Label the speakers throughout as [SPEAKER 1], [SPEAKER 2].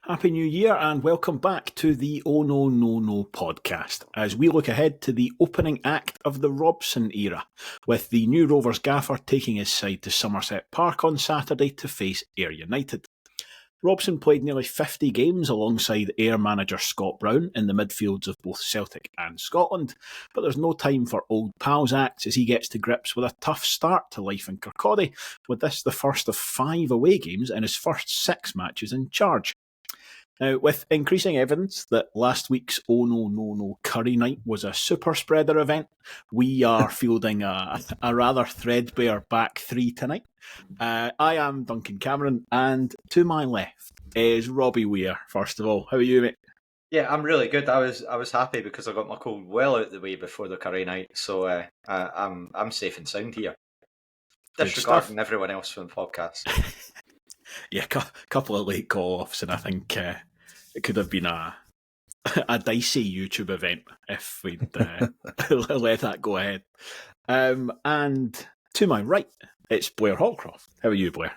[SPEAKER 1] Happy New Year and welcome back to the Oh No No No podcast as we look ahead to the opening act of the Robson era, with the new Rovers gaffer taking his side to Somerset Park on Saturday to face Ayr United. Robson played nearly 50 games alongside Ayr manager Scott Brown in the midfields of both Celtic and Scotland, but there's no time for old pals acts as he gets to grips with a tough start to life in Kirkcaldy, with this the first of 5 away games in his first 6 matches in charge. Now, with increasing evidence that last week's Oh No No No Curry Night was a super spreader event, we are fielding a rather threadbare back three tonight. I am Duncan Cameron, and to my left is Robbie Weir. First of all, how are you, mate?
[SPEAKER 2] Yeah, I'm really good. I was happy because I got my cold well out of the way before the curry night, so I'm safe and sound here. Disregarding everyone else from the podcast.
[SPEAKER 1] Yeah, a couple of late call-offs, and I think it could have been a dicey YouTube event if we'd let that go ahead. And to my right, it's Blair Hallcroft. How are you, Blair?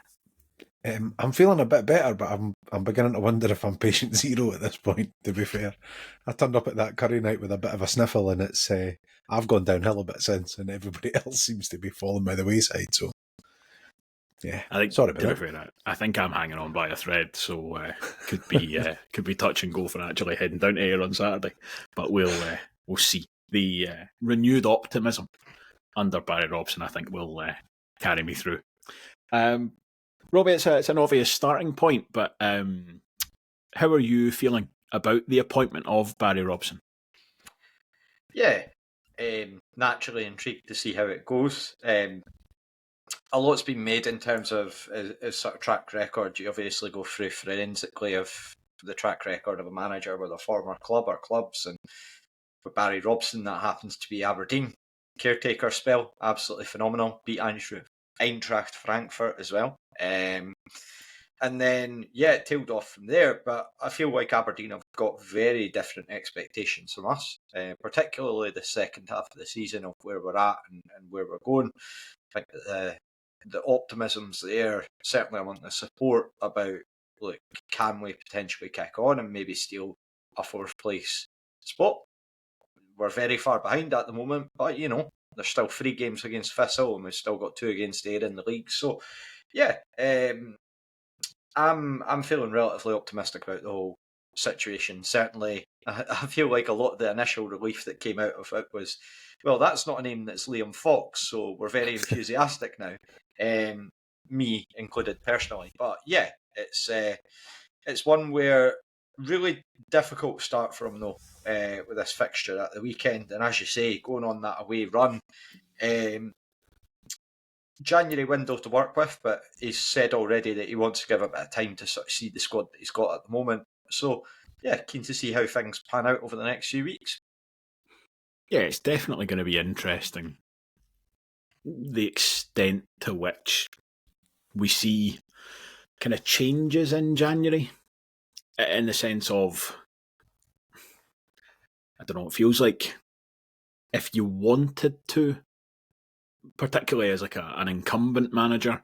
[SPEAKER 3] I'm feeling a bit better, but I'm beginning to wonder if I'm patient zero at this point, to be fair. I turned up at that curry night with a bit of a sniffle, and it's I've gone downhill a bit since, and everybody else seems to be falling by the wayside, so yeah.
[SPEAKER 1] I think,
[SPEAKER 3] sorry about
[SPEAKER 1] to be fair, I think I'm hanging on by a thread, so could be touch and go for actually heading down to Ayr on Saturday. But we'll see. The renewed optimism under Barry Robson, I think, will carry me through. Robbie, it's an obvious starting point, but how are you feeling about the appointment of Barry Robson?
[SPEAKER 2] Yeah, naturally intrigued to see how it goes. A lot's been made in terms of his sort of track record. You obviously go through forensically of the track record of a manager with a former club or clubs, and for Barry Robson, that happens to be Aberdeen. Caretaker spell, absolutely phenomenal. Beat Eintracht Frankfurt as well. And then, yeah, it tailed off from there. But I feel like Aberdeen have got very different expectations from us, particularly the second half of the season of where we're at and where we're going. I think that the optimism's there, certainly among the support, about, look, can we potentially kick on and maybe steal a fourth place spot? We're very far behind at the moment, but, you know, there's still 3 games against Thistle and we've still got 2 against Ayr in the league. So, yeah, I'm feeling relatively optimistic about the whole situation. Certainly, I feel like a lot of the initial relief that came out of it was, well, that's not a name that's Liam Fox, so we're very enthusiastic now. Me included personally, but yeah, it's one where really difficult to start from though with this fixture at the weekend, and as you say, going on that away run. January window to work with, but he's said already that he wants to give a bit of time to sort of see the squad that he's got at the moment. So, yeah, keen to see how things pan out over the next few weeks.
[SPEAKER 1] Yeah, it's definitely going to be interesting, the extent to which we see kind of changes in January, in the sense of, I don't know, it feels like if you wanted to, particularly as like an incumbent manager,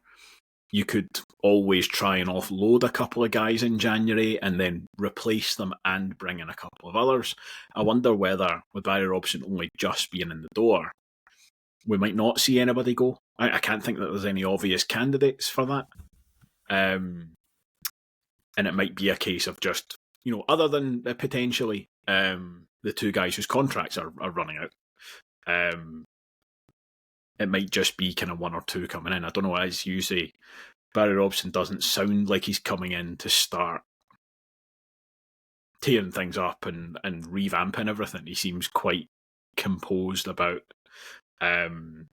[SPEAKER 1] you could always try and offload a couple of guys in January and then replace them and bring in a couple of others. I wonder whether, with Barry Robson only just being in the door, we might not see anybody go. I can't think that there's any obvious candidates for that. And it might be a case of just, you know, other than potentially the 2 guys whose contracts are running out, it might just be kind of 1 or 2 coming in. I don't know, as you say, Barry Robson doesn't sound like he's coming in to start tearing things up and revamping everything. He seems quite composed about, you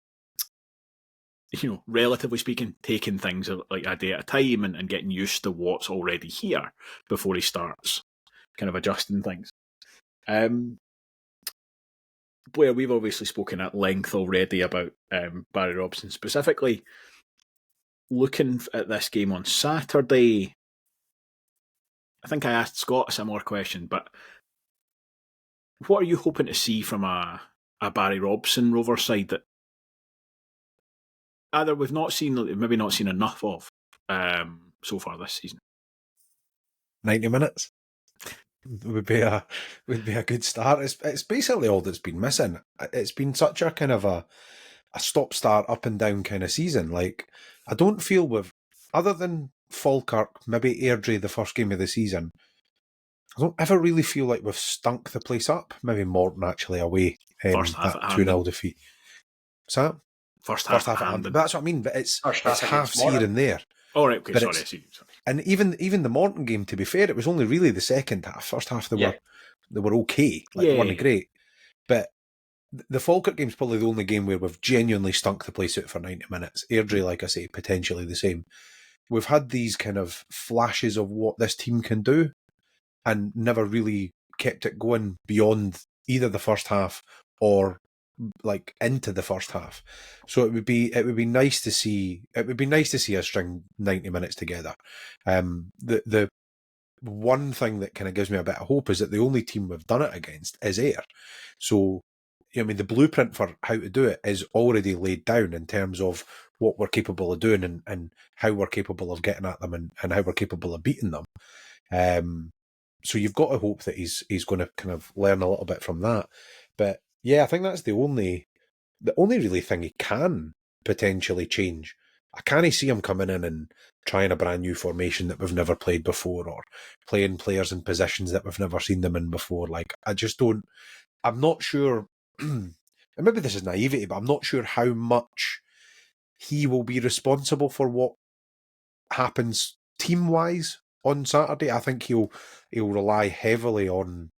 [SPEAKER 1] know, relatively speaking, taking things like a day at a time and getting used to what's already here before he starts kind of adjusting things. Blair, we've obviously spoken at length already about Barry Robson specifically. Looking at this game on Saturday, I think I asked Scott a similar question, but what are you hoping to see from a Barry Robson Rovers side that either we've not seen, maybe not seen enough of so far this season?
[SPEAKER 3] 90 minutes would be a good start. It's basically all that's been missing. It's been such a kind of a stop-start, up and down kind of season. Like, I don't feel other than Falkirk, maybe Airdrie, the first game of the season, I don't ever really feel like we've stunk the place up. Maybe Morton actually away,
[SPEAKER 1] First half
[SPEAKER 3] that
[SPEAKER 1] at
[SPEAKER 3] 2-0 defeat. What's that?
[SPEAKER 1] First half at
[SPEAKER 3] But
[SPEAKER 1] Hampden.
[SPEAKER 3] that's what I mean. But it's
[SPEAKER 2] half
[SPEAKER 3] halves
[SPEAKER 2] against
[SPEAKER 3] here and there.
[SPEAKER 1] Oh, right, okay,
[SPEAKER 3] But
[SPEAKER 1] sorry. I see. Sorry.
[SPEAKER 3] And even the Morton game, to be fair, it was only really the second half. First half they were okay, like they weren't great. But the Falkirk game's probably the only game where we've genuinely stunk the place out for 90 minutes. Airdrie, like I say, potentially the same. We've had these kind of flashes of what this team can do and never really kept it going beyond either the first half or like into the first half. So it would be nice to see us string 90 minutes together. The one thing that kind of gives me a bit of hope is that the only team we've done it against is Ayr. So, I mean, the blueprint for how to do it is already laid down in terms of what we're capable of doing and how we're capable of getting at them and how we're capable of beating them. So you've got to hope that he's going to kind of learn a little bit from that. But yeah, I think that's the only really thing he can potentially change. I can't see him coming in and trying a brand new formation that we've never played before, or playing players in positions that we've never seen them in before. Like, I'm not sure, and maybe this is naivety, but I'm not sure how much he will be responsible for what happens team-wise on Saturday. I think he'll rely heavily on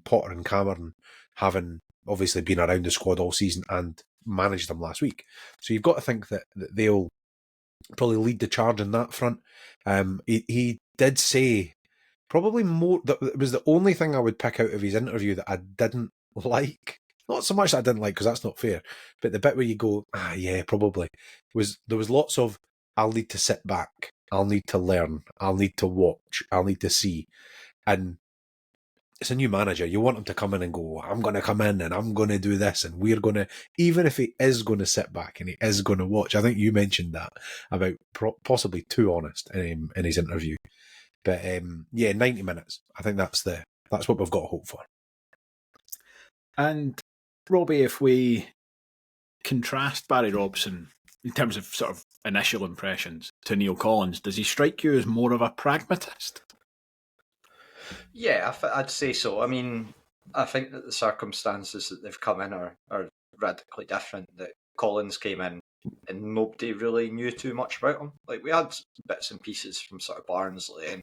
[SPEAKER 3] Potter and Cameron having obviously been around the squad all season and managed them last week. So you've got to think that they'll probably lead the charge on that front. He did say probably more, that it was the only thing I would pick out of his interview that I didn't like. Not so much that I didn't like, because that's not fair, but the bit where you go, yeah, probably, there was lots of, I'll need to sit back, I'll need to learn, I'll need to watch, I'll need to see. And it's a new manager. You want him to come in and go, I'm going to come in and I'm going to do this, and we're going to, even if he is going to sit back and he is going to watch. I think you mentioned that about possibly too honest in his interview. But yeah, 90 minutes. I think that's what we've got to hope for.
[SPEAKER 1] And Robbie, if we contrast Barry Robson in terms of sort of initial impressions to Neil Collins, does he strike you as more of a pragmatist?
[SPEAKER 2] Yeah, I'd say so. I mean, I think that the circumstances that they've come in are radically different. That Collins came in and nobody really knew too much about him. Like, we had bits and pieces from sort of Barnsley and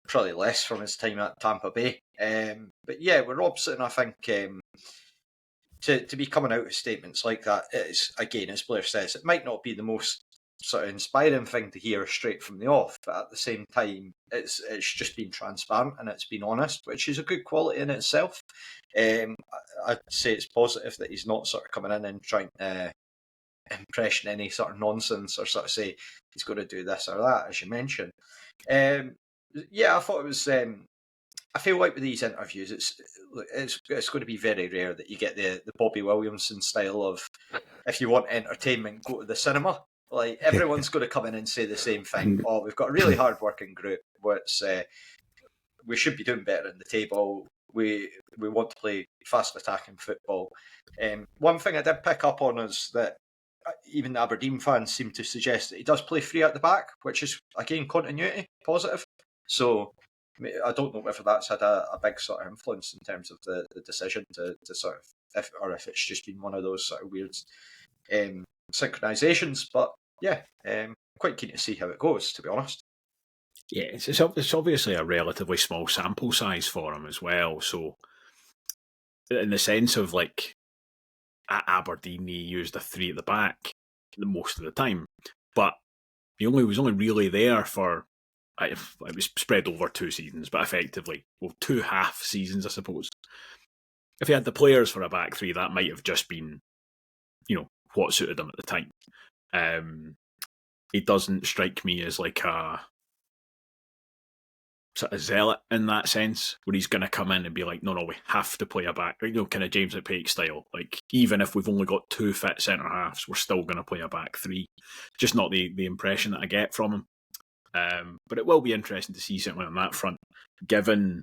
[SPEAKER 2] probably less from his time at Tampa Bay. But yeah, with Robson, I think to be coming out with statements like that is, again, as Blair says, it might not be the most sort of inspiring thing to hear straight from the off, but at the same time, it's just been transparent and it's been honest, which is a good quality in itself. I'd say it's positive that he's not sort of coming in and trying to impression any sort of nonsense or sort of say he's going to do this or that, as you mentioned. Yeah, I thought it was. I feel like with these interviews, it's going to be very rare that you get the Bobby Williamson style of, if you want entertainment, go to the cinema. Like, everyone's going to come in and say the same thing. Oh, we've got a really hard working group. We should be doing better in the table. We want to play fast attacking football. One thing I did pick up on is that even the Aberdeen fans seem to suggest that he does play three at the back, which is, again, continuity, positive. So I don't know whether that's had a big sort of influence in terms of the decision to sort of, if it's just been one of those sort of weird synchronisations. But yeah, quite keen to see how it goes, to be honest.
[SPEAKER 1] Yeah, it's obviously a relatively small sample size for him as well. So, in the sense of, like, at Aberdeen, he used a three at the back most of the time, but he was only really there for, it was spread over 2 seasons, but effectively, 2 half seasons, I suppose. If he had the players for a back three, that might have just been, what suited him at the time. He doesn't strike me as like a sort of zealot in that sense, where he's going to come in and be like, no, we have to play a back, kind of James McPake style. Like, even if we've only got 2 fit centre halves, we're still going to play a back three. Just not the impression that I get from him. But it will be interesting to see something on that front, given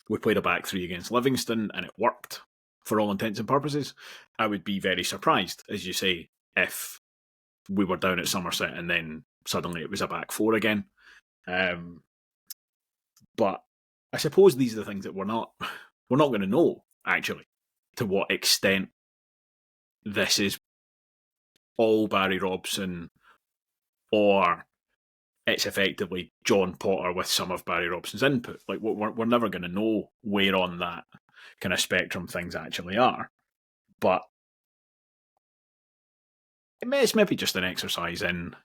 [SPEAKER 1] we played a back three against Livingston and it worked for all intents and purposes. I would be very surprised, as you say, if we were down at Somerset and then suddenly it was a back four again. But I suppose these are the things that we're not going to know, actually, to what extent this is all Barry Robson or it's effectively John Potter with some of Barry Robson's input. Like, we're never going to know where on that kind of spectrum things actually are. But it's maybe just an exercise in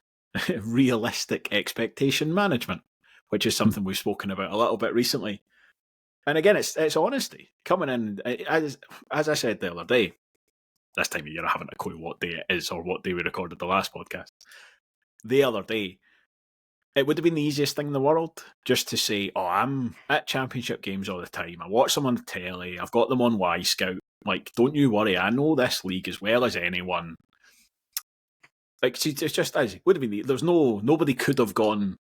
[SPEAKER 1] realistic expectation management, which is something we've spoken about a little bit recently. And again, it's honesty. Coming in, as I said the other day, this time of year I haven't a clue what day it is or what day we recorded the last podcast. The other day, it would have been the easiest thing in the world just to say, I'm at championship games all the time. I watch them on the telly. I've got them on Y-Scout. Like, don't you worry. I know this league as well as anyone. Like, it's just as it would have been. There's nobody could have gone.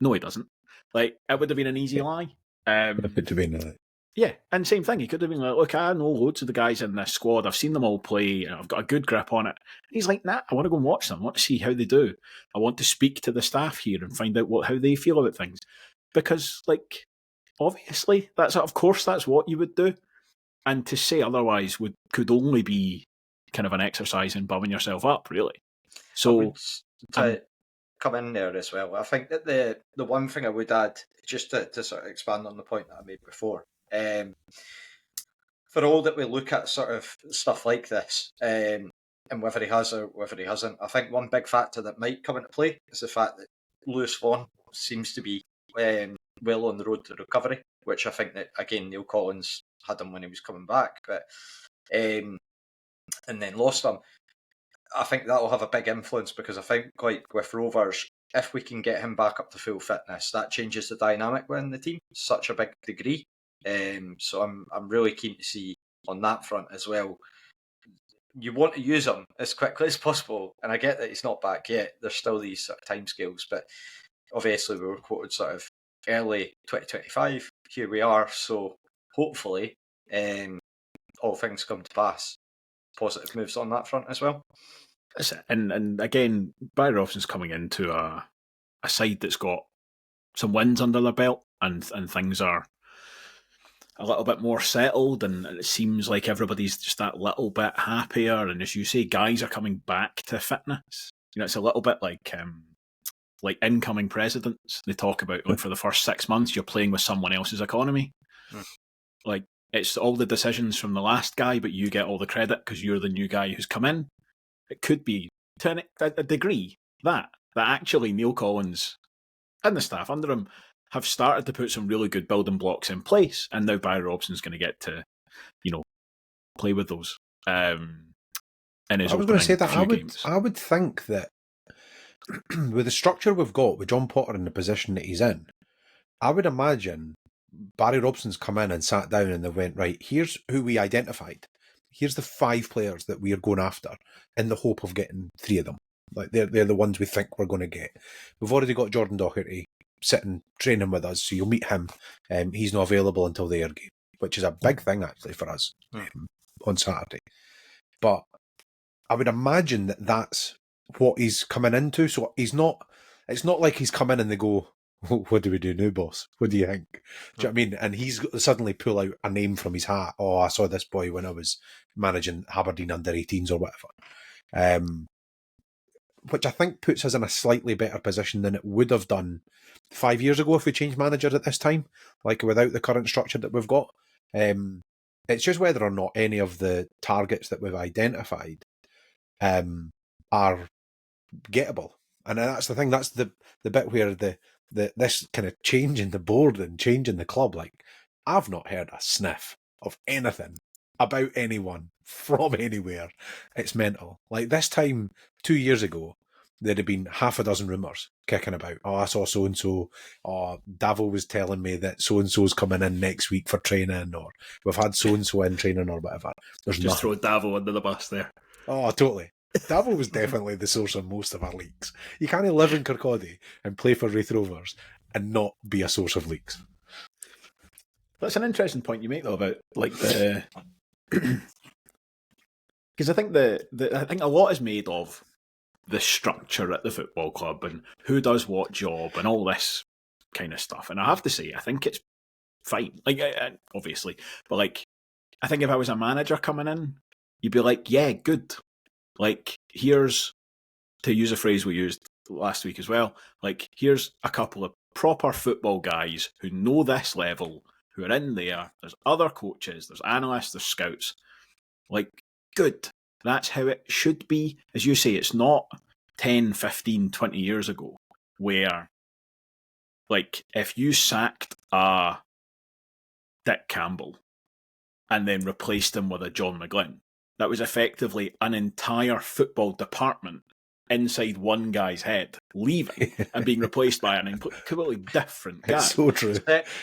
[SPEAKER 1] No, he doesn't. Like, it would have been an easy lie.
[SPEAKER 3] It would have been.
[SPEAKER 1] Yeah, and same thing. He could have been like, look, I know loads of the guys in this squad. I've seen them all play. And I've got a good grip on it. And he's like, nah, I want to go and watch them. I want to see how they do. I want to speak to the staff here and find out how they feel about things. Because, like, obviously, of course that's what you would do. And to say otherwise could only be kind of an exercise in bumming yourself up, really. So
[SPEAKER 2] to come in there as well, I think that the one thing I would add, just to sort of expand on the point that I made before, for all that we look at sort of stuff like this, and whether he has or whether he hasn't, I think one big factor that might come into play is the fact that Lewis Vaughan seems to be well on the road to recovery, which I think that, again, Neil Collins had him when he was coming back, but and then lost him. I think that will have a big influence because I think, like with Rovers, if we can get him back up to full fitness, that changes the dynamic within the team to such a big degree. So I'm really keen to see on that front as well. You want to use him as quickly as possible, and I get that he's not back yet. There's still these sort of timescales, but obviously we were quoted sort of early 2025. Here we are, so hopefully, all things come to pass. Positive moves on that front as well.
[SPEAKER 1] And again, Barry Robson's coming into a side that's got some wins under their belt, and things are a little bit more settled, and it seems like everybody's just that little bit happier. And as you say, guys are coming back to fitness. You know, it's a little bit like incoming presidents. They talk about, like, for the first 6 months, you're playing with someone else's economy. Like, it's all the decisions from the last guy, but you get all the credit because you're the new guy who's come in. It could be, to a degree, that actually Neil Collins and the staff under him have started to put some really good building blocks in place, and now Barry Robson's going to get to, play with those. In his
[SPEAKER 3] I was going to say that
[SPEAKER 1] games.
[SPEAKER 3] I would think that with the structure we've got with John Potter in the position that he's in, I would imagine Barry Robson's come in and sat down and they went, right, here's who we identified. Here's the 5 players that we are going after in the hope of getting 3 of them. Like, they're the ones we think we're going to get. We've already got Jordan Doherty sitting, training with us, so you'll meet him. He's not available until the Ayr game, which is a big thing, actually, for us on Saturday. But I would imagine that that's what he's coming into. So it's not like he's come in and they go, what do we do now, boss? What do you think? Do you know what I mean? And he's suddenly pull out a name from his hat. Oh, I saw this boy when I was managing Aberdeen under-18s or whatever. Which I think puts us in a slightly better position than it would have done 5 years ago if we changed manager at this time, like without the current structure that we've got. It's just whether or not any of the targets that we've identified are gettable. And that's the thing, that's the bit where this kind of change in the board and change in the club, like, I've not heard a sniff of anything about anyone from anywhere. It's mental. Like, this time 2 years ago, there'd have been half a dozen rumours kicking about. Oh, I saw so-and-so. Oh, Davo was telling me that so-and-so's coming in next week for training, or we've had so-and-so in training or whatever. There's
[SPEAKER 1] just
[SPEAKER 3] nothing.
[SPEAKER 1] throw Davo under the bus there.
[SPEAKER 3] Oh, totally. Davo was definitely the source of most of our leaks. You can't live in Kirkcaldy and play for Wraith Rovers and not be a source of leaks.
[SPEAKER 1] That's an interesting point you make, though, about like the because I think I think a lot is made of the structure at the football club and who does what job and all this kind of stuff. And I have to say, I think it's fine. Like, obviously, but like, I think if I was a manager coming in, you'd be like, yeah, good. Like, here's, to use a phrase we used last week as well, like, here's a couple of proper football guys who know this level, who are in there. There's other coaches, there's analysts, there's scouts. Like, good. That's how it should be. As you say, it's not 10, 15, 20 years ago where, like, if you sacked a Dick Campbell and then replaced him with a John McGlynn, that was effectively an entire football department inside one guy's head, leaving and being replaced by an completely different guy.
[SPEAKER 3] It's so true.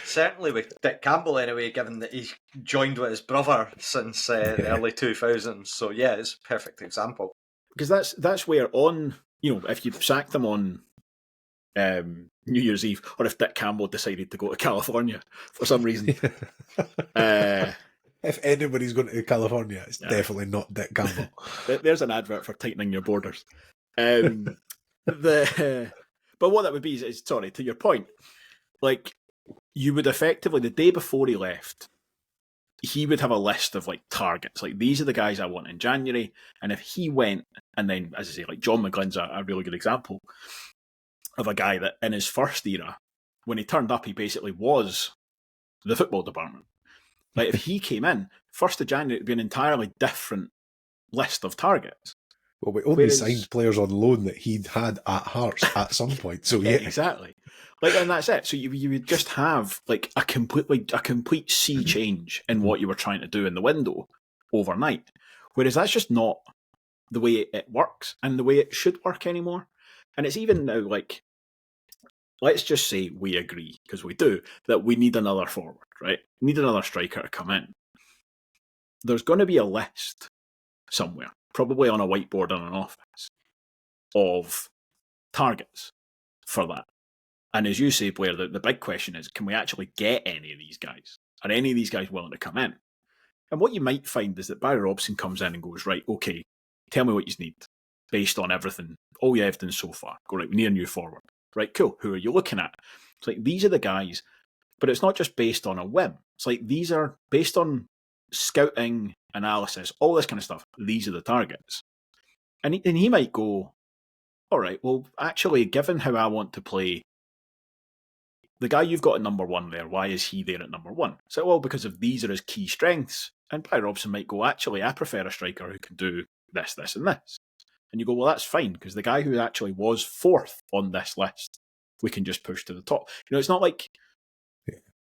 [SPEAKER 2] Certainly with Dick Campbell, anyway, given that he's joined with his brother since the early 2000s. So, yeah, it's a perfect example.
[SPEAKER 1] Because that's where on, you know, if you sack them on New Year's Eve, or if Dick Campbell decided to go to California for some reason.
[SPEAKER 3] If anybody's going to California, it's definitely not Dick Campbell.
[SPEAKER 1] There's an advert for tightening your borders. But what that would be is, sorry, to your point, like, you would effectively, the day before he left, he would have a list of like targets, like, these are the guys I want in January. And if he went, and then, as I say, like, John McGlynn's a really good example of a guy that in his first era, when he turned up, he basically was the football department. Like, if he came in, 1st of January, it would be an entirely different list of targets.
[SPEAKER 3] Well, we only signed players on loan that he'd had at Hearts at some point. So, yeah.
[SPEAKER 1] Exactly. Like, and that's it. So you would just have like a complete sea change in what you were trying to do in the window overnight. Whereas that's just not the way it works and the way it should work anymore. And it's even now like, let's just say we agree, because we do, that we need another forward, right? We need another striker to come in. There's going to be a list somewhere, probably on a whiteboard in an office, of targets for that. And as you say, Blair, the big question is, can we actually get any of these guys? Are any of these guys willing to come in? And what you might find is that Barry Robson comes in and goes, right, okay, tell me what you need based on everything, all your evidence so far. Go, right, we need a new forward. Right, cool. Who are you looking at? It's like, these are the guys, but it's not just based on a whim. It's like, these are based on scouting, analysis, all this kind of stuff. These are the targets. And he might go, all right, well, actually, given how I want to play, the guy you've got at number one there, why is he there at number one? So, well, because of these are his key strengths. And Barry Robson might go, actually, I prefer a striker who can do this, this, and this. And you go, well, that's fine, because the guy who actually was 4th on this list, we can just push to the top. You know, it's not like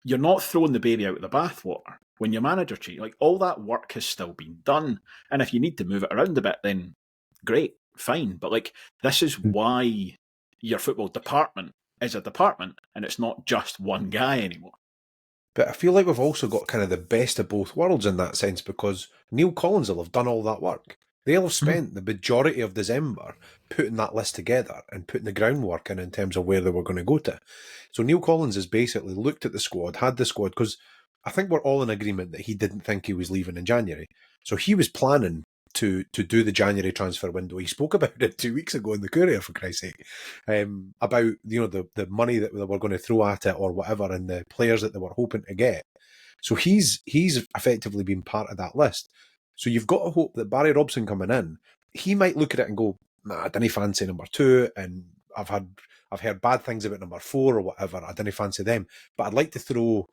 [SPEAKER 1] you're not throwing the baby out with the bathwater when your manager cheats. Like, all that work has still been done. And if you need to move it around a bit, then great, fine. But like, this is why your football department is a department, and it's not just one guy anymore.
[SPEAKER 3] But I feel like we've also got kind of the best of both worlds in that sense, because Neil Collins will have done all that work. They'll have spent the majority of December putting that list together and putting the groundwork in terms of where they were going to go to. So Neil Collins has basically looked at the squad, had the squad, because I think we're all in agreement that he didn't think he was leaving in January. So he was planning to do the January transfer window. He spoke about it 2 weeks ago in the Courier, for Christ's sake, about, you know, the money that they were going to throw at it or whatever, and the players that they were hoping to get. So he's effectively been part of that list. So you've got to hope that Barry Robson coming in, he might look at it and go, nah, I didn't fancy number 2, and I've heard bad things about number 4 or whatever. I didn't fancy them, but I'd like to throw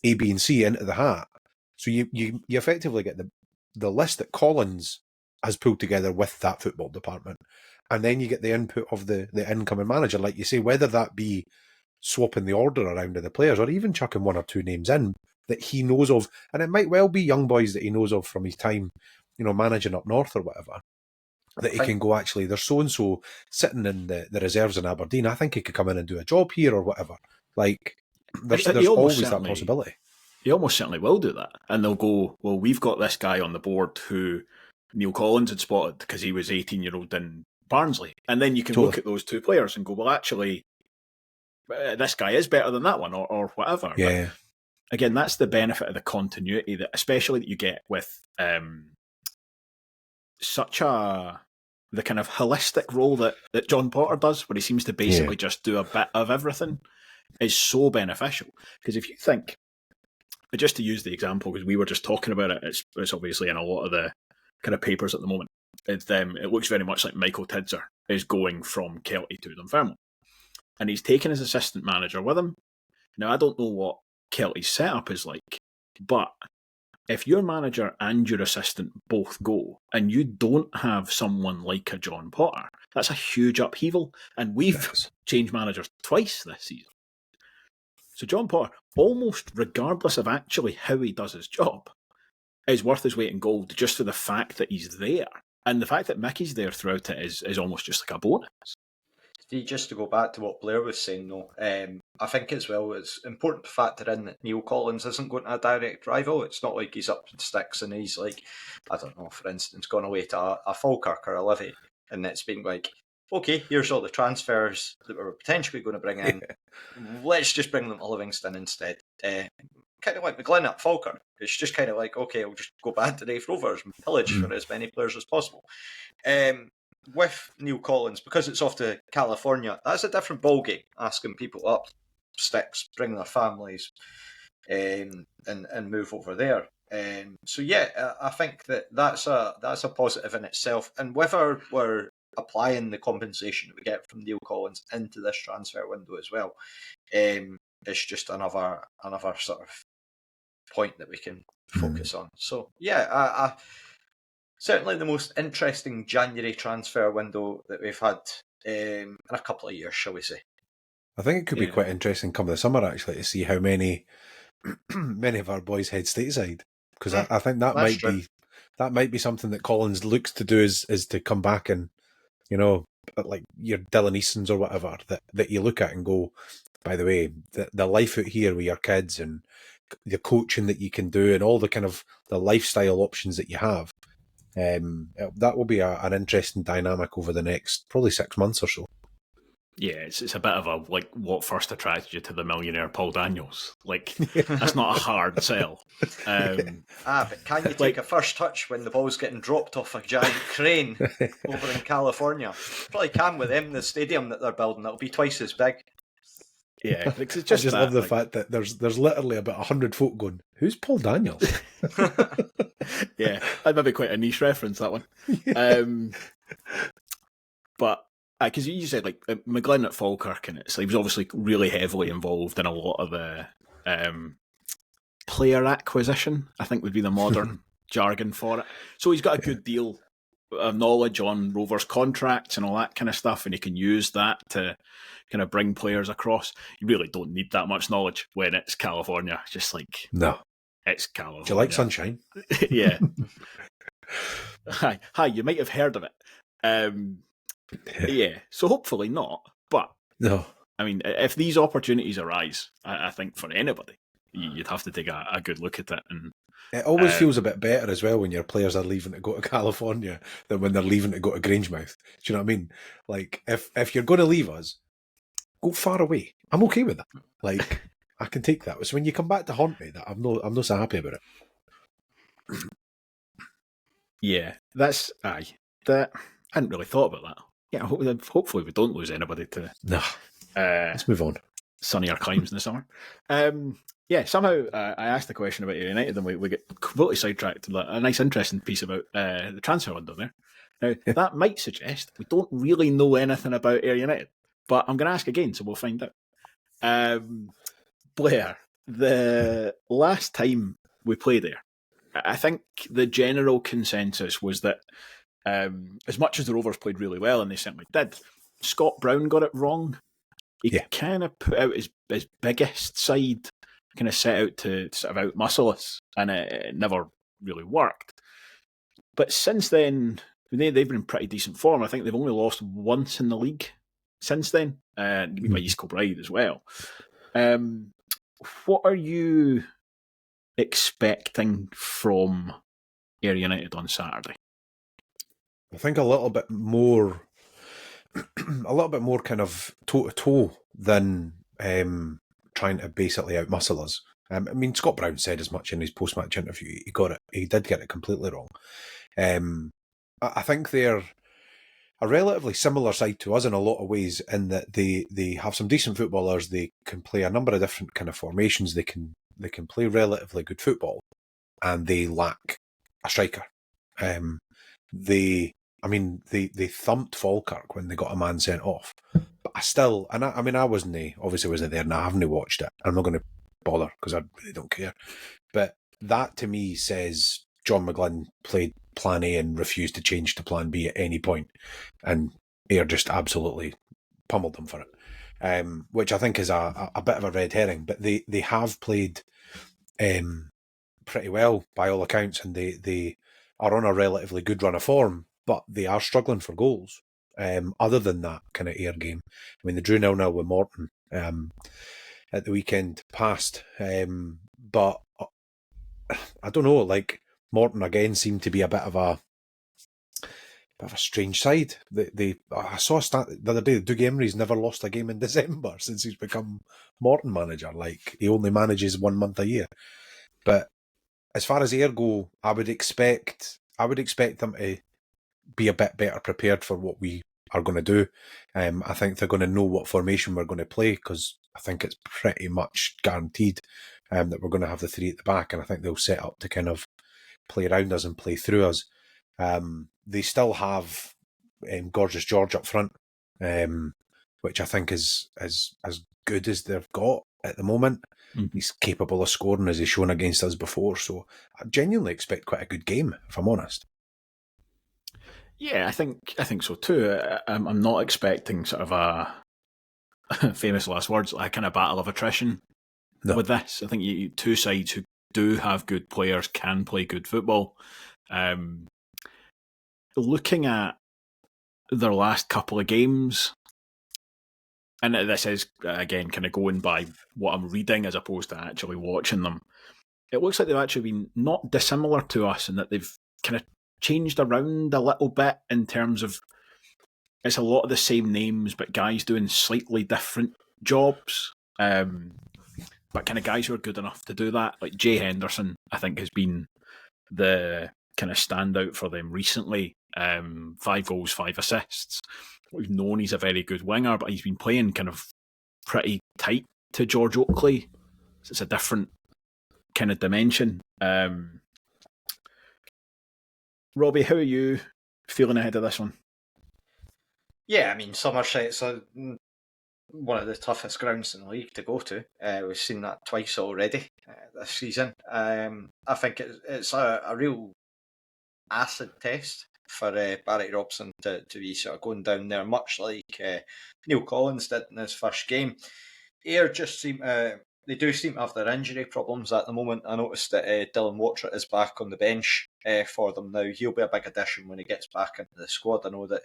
[SPEAKER 3] A, B, and C into the hat. So you effectively get the list that Collins has pulled together with that football department, and then you get the input of the incoming manager, like you say, whether that be swapping the order around of the players or even chucking 1 or 2 names in that he knows of, and it might well be young boys that he knows of from his time, you know, managing up north or whatever, that he can go, actually, there's so-and-so sitting in the reserves in Aberdeen, I think he could come in and do a job here or whatever. Like, there's always that possibility.
[SPEAKER 1] He almost certainly will do that. And they'll go, well, we've got this guy on the board who Neil Collins had spotted because he was 18-year-old in Barnsley. And then you can
[SPEAKER 3] Totally.
[SPEAKER 1] look at those two players and go, well, actually, this guy is better than that one, or whatever.
[SPEAKER 3] Yeah.
[SPEAKER 1] But again, that's the benefit of the continuity, that especially that you get with the kind of holistic role that John Potter does, where he seems to basically just do a bit of everything, is so beneficial. Because if you think, just to use the example, because we were just talking about it, it's obviously in a lot of the kind of papers at the moment. It looks very much like Michael Tidser is going from Kelty to Dunfermline. And he's taken his assistant manager with him. Now, I don't know what Kelty's setup is like, but if your manager and your assistant both go, and you don't have someone like a John Potter, that's a huge upheaval. And we've changed managers twice this season. So John Potter, almost regardless of actually how he does his job, is worth his weight in gold just for the fact that he's there. And the fact that Mickey's there throughout it is almost just like a bonus.
[SPEAKER 2] See, just to go back to what Blair was saying, though, I think as well it's important to factor in that Neil Collins isn't going to a direct rival. It's not like he's up in sticks and he's like, I don't know, for instance, gone away to a Falkirk or a Livy, and it's been like, okay, here's all the transfers that we're potentially going to bring in. Let's just bring them to Livingston instead. Kind of like McGlynn at Falkirk. It's just kind of like, okay, we'll just go back to Dave Rovers and pillage for as many players as possible. With Neil Collins, because it's off to California, that's a different ballgame, asking people up sticks, bring their families, and move over there. So yeah, I think that's a positive in itself. And whether we're applying the compensation that we get from Neil Collins into this transfer window as well, it's just another sort of point that we can focus on. So yeah, I certainly the most interesting January transfer window that we've had in a couple of years, shall we say.
[SPEAKER 3] I think it could be quite interesting come the summer, actually, to see how many of our boys head stateside. Because I think that might be something that Collins looks to do is to come back and, you know, like your Dylan Eastons or whatever, that you look at and go, by the way, the life out here with your kids and the coaching that you can do and all the kind of the lifestyle options that you have, that will be an interesting dynamic over the next probably 6 months or so.
[SPEAKER 1] Yeah, it's a bit of a, like, what first attracted you to the millionaire Paul Daniels? Like, that's not a hard sell.
[SPEAKER 2] But can you take a first touch when the ball's getting dropped off a giant crane over in California? Probably can with them, the stadium that they're building. It'll be twice as big.
[SPEAKER 1] Yeah, it's just
[SPEAKER 3] I just love the fact that there's literally about 100 folk going, who's Paul Daniels?
[SPEAKER 1] Yeah, that might be quite a niche reference, that one. But because you said like McGlynn at Falkirk, and he was obviously really heavily involved in a lot of the player acquisition, I think would be the modern jargon for it. So he's got a good deal of knowledge on Rovers contracts and all that kind of stuff, and he can use that to kind of bring players across. You really don't need that much knowledge when it's California. Just like,
[SPEAKER 3] no,
[SPEAKER 1] it's California.
[SPEAKER 3] Do you like sunshine?
[SPEAKER 1] Yeah. Hi, you might have heard of it. Yeah, so hopefully not. But
[SPEAKER 3] no,
[SPEAKER 1] I mean, if these opportunities arise, I think for anybody, you'd have to take a good look at it. And
[SPEAKER 3] it always feels a bit better as well when your players are leaving to go to California than when they're leaving to go to Grangemouth. Do you know what I mean? Like, if you're going to leave us, go far away. I'm okay with that. Like, I can take that. So when you come back to haunt me, I'm not so happy about it.
[SPEAKER 1] Yeah, that's I hadn't really thought about that. Yeah, hopefully we don't lose anybody to.
[SPEAKER 3] No, let's move on.
[SPEAKER 1] Sunnier climes in the summer. Yeah, somehow I asked the question about United and we get completely sidetracked. A nice interesting piece about the transfer window there. Now, that might suggest we don't really know anything about Ayr United, but I'm going to ask again, so we'll find out. Blair, the last time we played there, I think the general consensus was that as much as the Rovers played really well, and they certainly did, Scott Brown got it wrong. He kind of put out his biggest side, kind of set out to sort of outmuscle us, and it never really worked. But since then, they've been in pretty decent form. I think they've only lost once in the league since then, by East Kilbride as well. What are you expecting from Ayr United on Saturday?
[SPEAKER 3] I think a little bit more kind of toe to toe than trying to basically outmuscle us. I mean, Scott Brown said as much in his post-match interview. He did get it completely wrong. I think they're a relatively similar side to us in a lot of ways, in that they have some decent footballers. They can play a number of different kind of formations. They can play relatively good football, and they lack a striker. They thumped Falkirk when they got a man sent off. But I wasn't there, and I haven't watched it. I'm not going to bother because I really don't care. But that to me says John McGlynn played Plan A and refused to change to Plan B at any point, and Ayr just absolutely pummeled them for it, which I think is a bit of a red herring. But they have played pretty well by all accounts, and they are on a relatively good run of form, but they are struggling for goals. Other than that kind of Ayr game, I mean, they drew 0-0 with Morton at the weekend past, but I don't know. Like, Morton again seemed to be a bit of a strange side. I saw a stat the other day that Dougie Emery's never lost a game in December since he's become Morton manager. Like, he only manages 1 month a year. But as far as Ayr go, I would expect them to be a bit better prepared for what we are going to do. I think they're going to know what formation we're going to play, because I think it's pretty much guaranteed that we're going to have the three at the back, and I think they'll set up to kind of play around us and play through us. They still have Gorgeous George up front, which I think is as good as they've got at the moment. Mm-hmm. He's capable of scoring, as he's shown against us before, so I genuinely expect quite a good game, if I'm honest.
[SPEAKER 1] Yeah, I think so too. I'm not expecting sort of a famous last words, like a kind of battle of attrition with this. I think two sides who do have good players can play good football. Looking at their last couple of games, and this is, again, kind of going by what I'm reading as opposed to actually watching them, it looks like they've actually been not dissimilar to us in that they've kind of changed around a little bit in terms of it's a lot of the same names, but guys doing slightly different jobs. But kind of guys who are good enough to do that. Like Jay Henderson, I think, has been the kind of standout for them recently. 5 goals, 5 assists. We've known he's a very good winger, but he's been playing kind of pretty tight to George Oakley. So it's a different kind of dimension. Robbie, how are you feeling ahead of this one?
[SPEAKER 2] Yeah, I mean, Somerset's one of the toughest grounds in the league to go to. We've seen that twice already this season. I think it's a real acid test for Barry Robson to be sort of going down there, much like Neil Collins did in his first game. Ayr just they do seem to have their injury problems at the moment. I noticed that Dylan Watrett is back on the bench for them now. He'll be a big addition when he gets back into the squad. I know that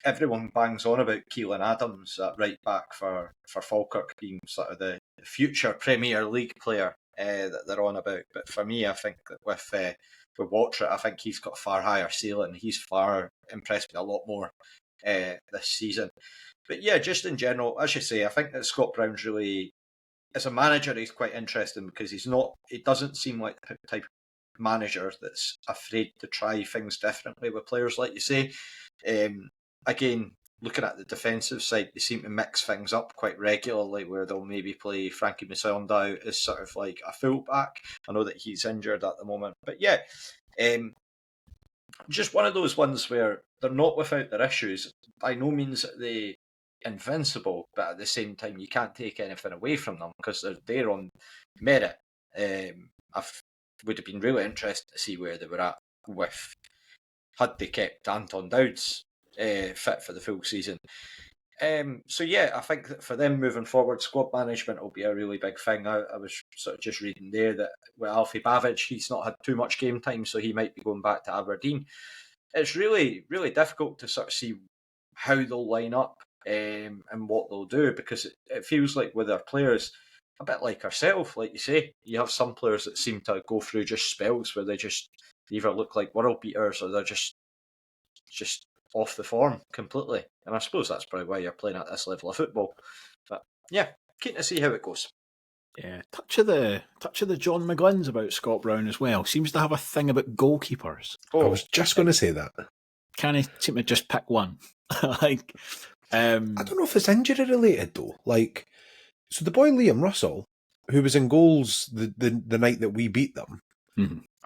[SPEAKER 2] everyone bangs on about Keelan Adams at right back for Falkirk being sort of the future Premier League player that they're on about. But for me, I think that with Watrett, I think he's got a far higher ceiling. He's far impressed me a lot more this season. But yeah, just in general, as you say, I think that Scott Brown's really, as a manager, he's quite interesting because he doesn't seem like the type of manager that's afraid to try things differently with players, like you say. Again, looking at the defensive side, they seem to mix things up quite regularly, where they'll maybe play Frankie Musonda out as sort of like a fullback. I know that he's injured at the moment, but yeah, just one of those ones where they're not without their issues. By no means are they invincible, but at the same time, you can't take anything away from them because they're there on merit. I would have been really interested to see where they were at with had they kept Anton Dowds fit for the full season. So yeah, I think that for them moving forward, squad management will be a really big thing. I was sort of just reading there that with Alfie Bavic, he's not had too much game time, so he might be going back to Aberdeen. It's really, really difficult to sort of see how they'll line up and what they'll do, because it feels like with our players, a bit like ourselves, like you say, you have some players that seem to go through just spells where they either look like world beaters or they're just just off the form completely. And I suppose that's probably why you're playing at this level of football. But yeah, keen to see how it goes.
[SPEAKER 1] Yeah, touch of the John McGlynn's about Scott Brown as well. Seems to have a thing about goalkeepers.
[SPEAKER 3] I was just going to say that.
[SPEAKER 1] Can he seem to just pick one? I
[SPEAKER 3] don't know if it's injury related though. Like, so the boy Liam Russell, who was in goals the night that we beat them,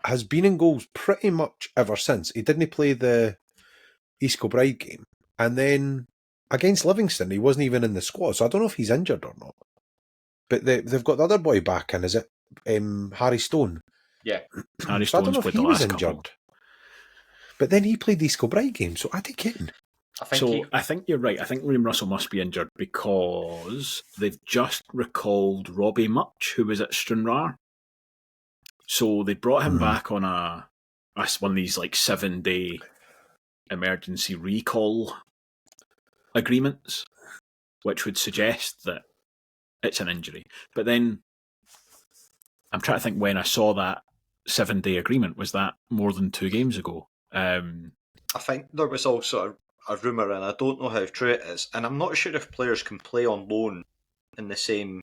[SPEAKER 3] has been in goals pretty much ever since. He didn't play the East Kilbride game, and then against Livingston, he wasn't even in the squad. So I don't know if he's injured or not. But they've got the other boy back, and is it Harry Stone?
[SPEAKER 2] Yeah,
[SPEAKER 1] Harry
[SPEAKER 3] So I don't
[SPEAKER 1] Stone's
[SPEAKER 3] know if
[SPEAKER 1] played
[SPEAKER 3] he
[SPEAKER 1] the
[SPEAKER 3] was
[SPEAKER 1] last
[SPEAKER 3] injured.
[SPEAKER 1] couple.
[SPEAKER 3] But then he played the East Kilbride game, so I did get him.
[SPEAKER 1] I think you're right. I think Liam Russell must be injured because they've just recalled Robbie Much, who was at Stranraer. So they brought him back on one of these like 7-day emergency recall agreements, which would suggest that it's an injury. But then I'm trying to think when I saw that 7-day agreement. Was that more than 2 games ago?
[SPEAKER 2] I think there was also a rumour, and I don't know how true it is, and I'm not sure if players can play on loan in the same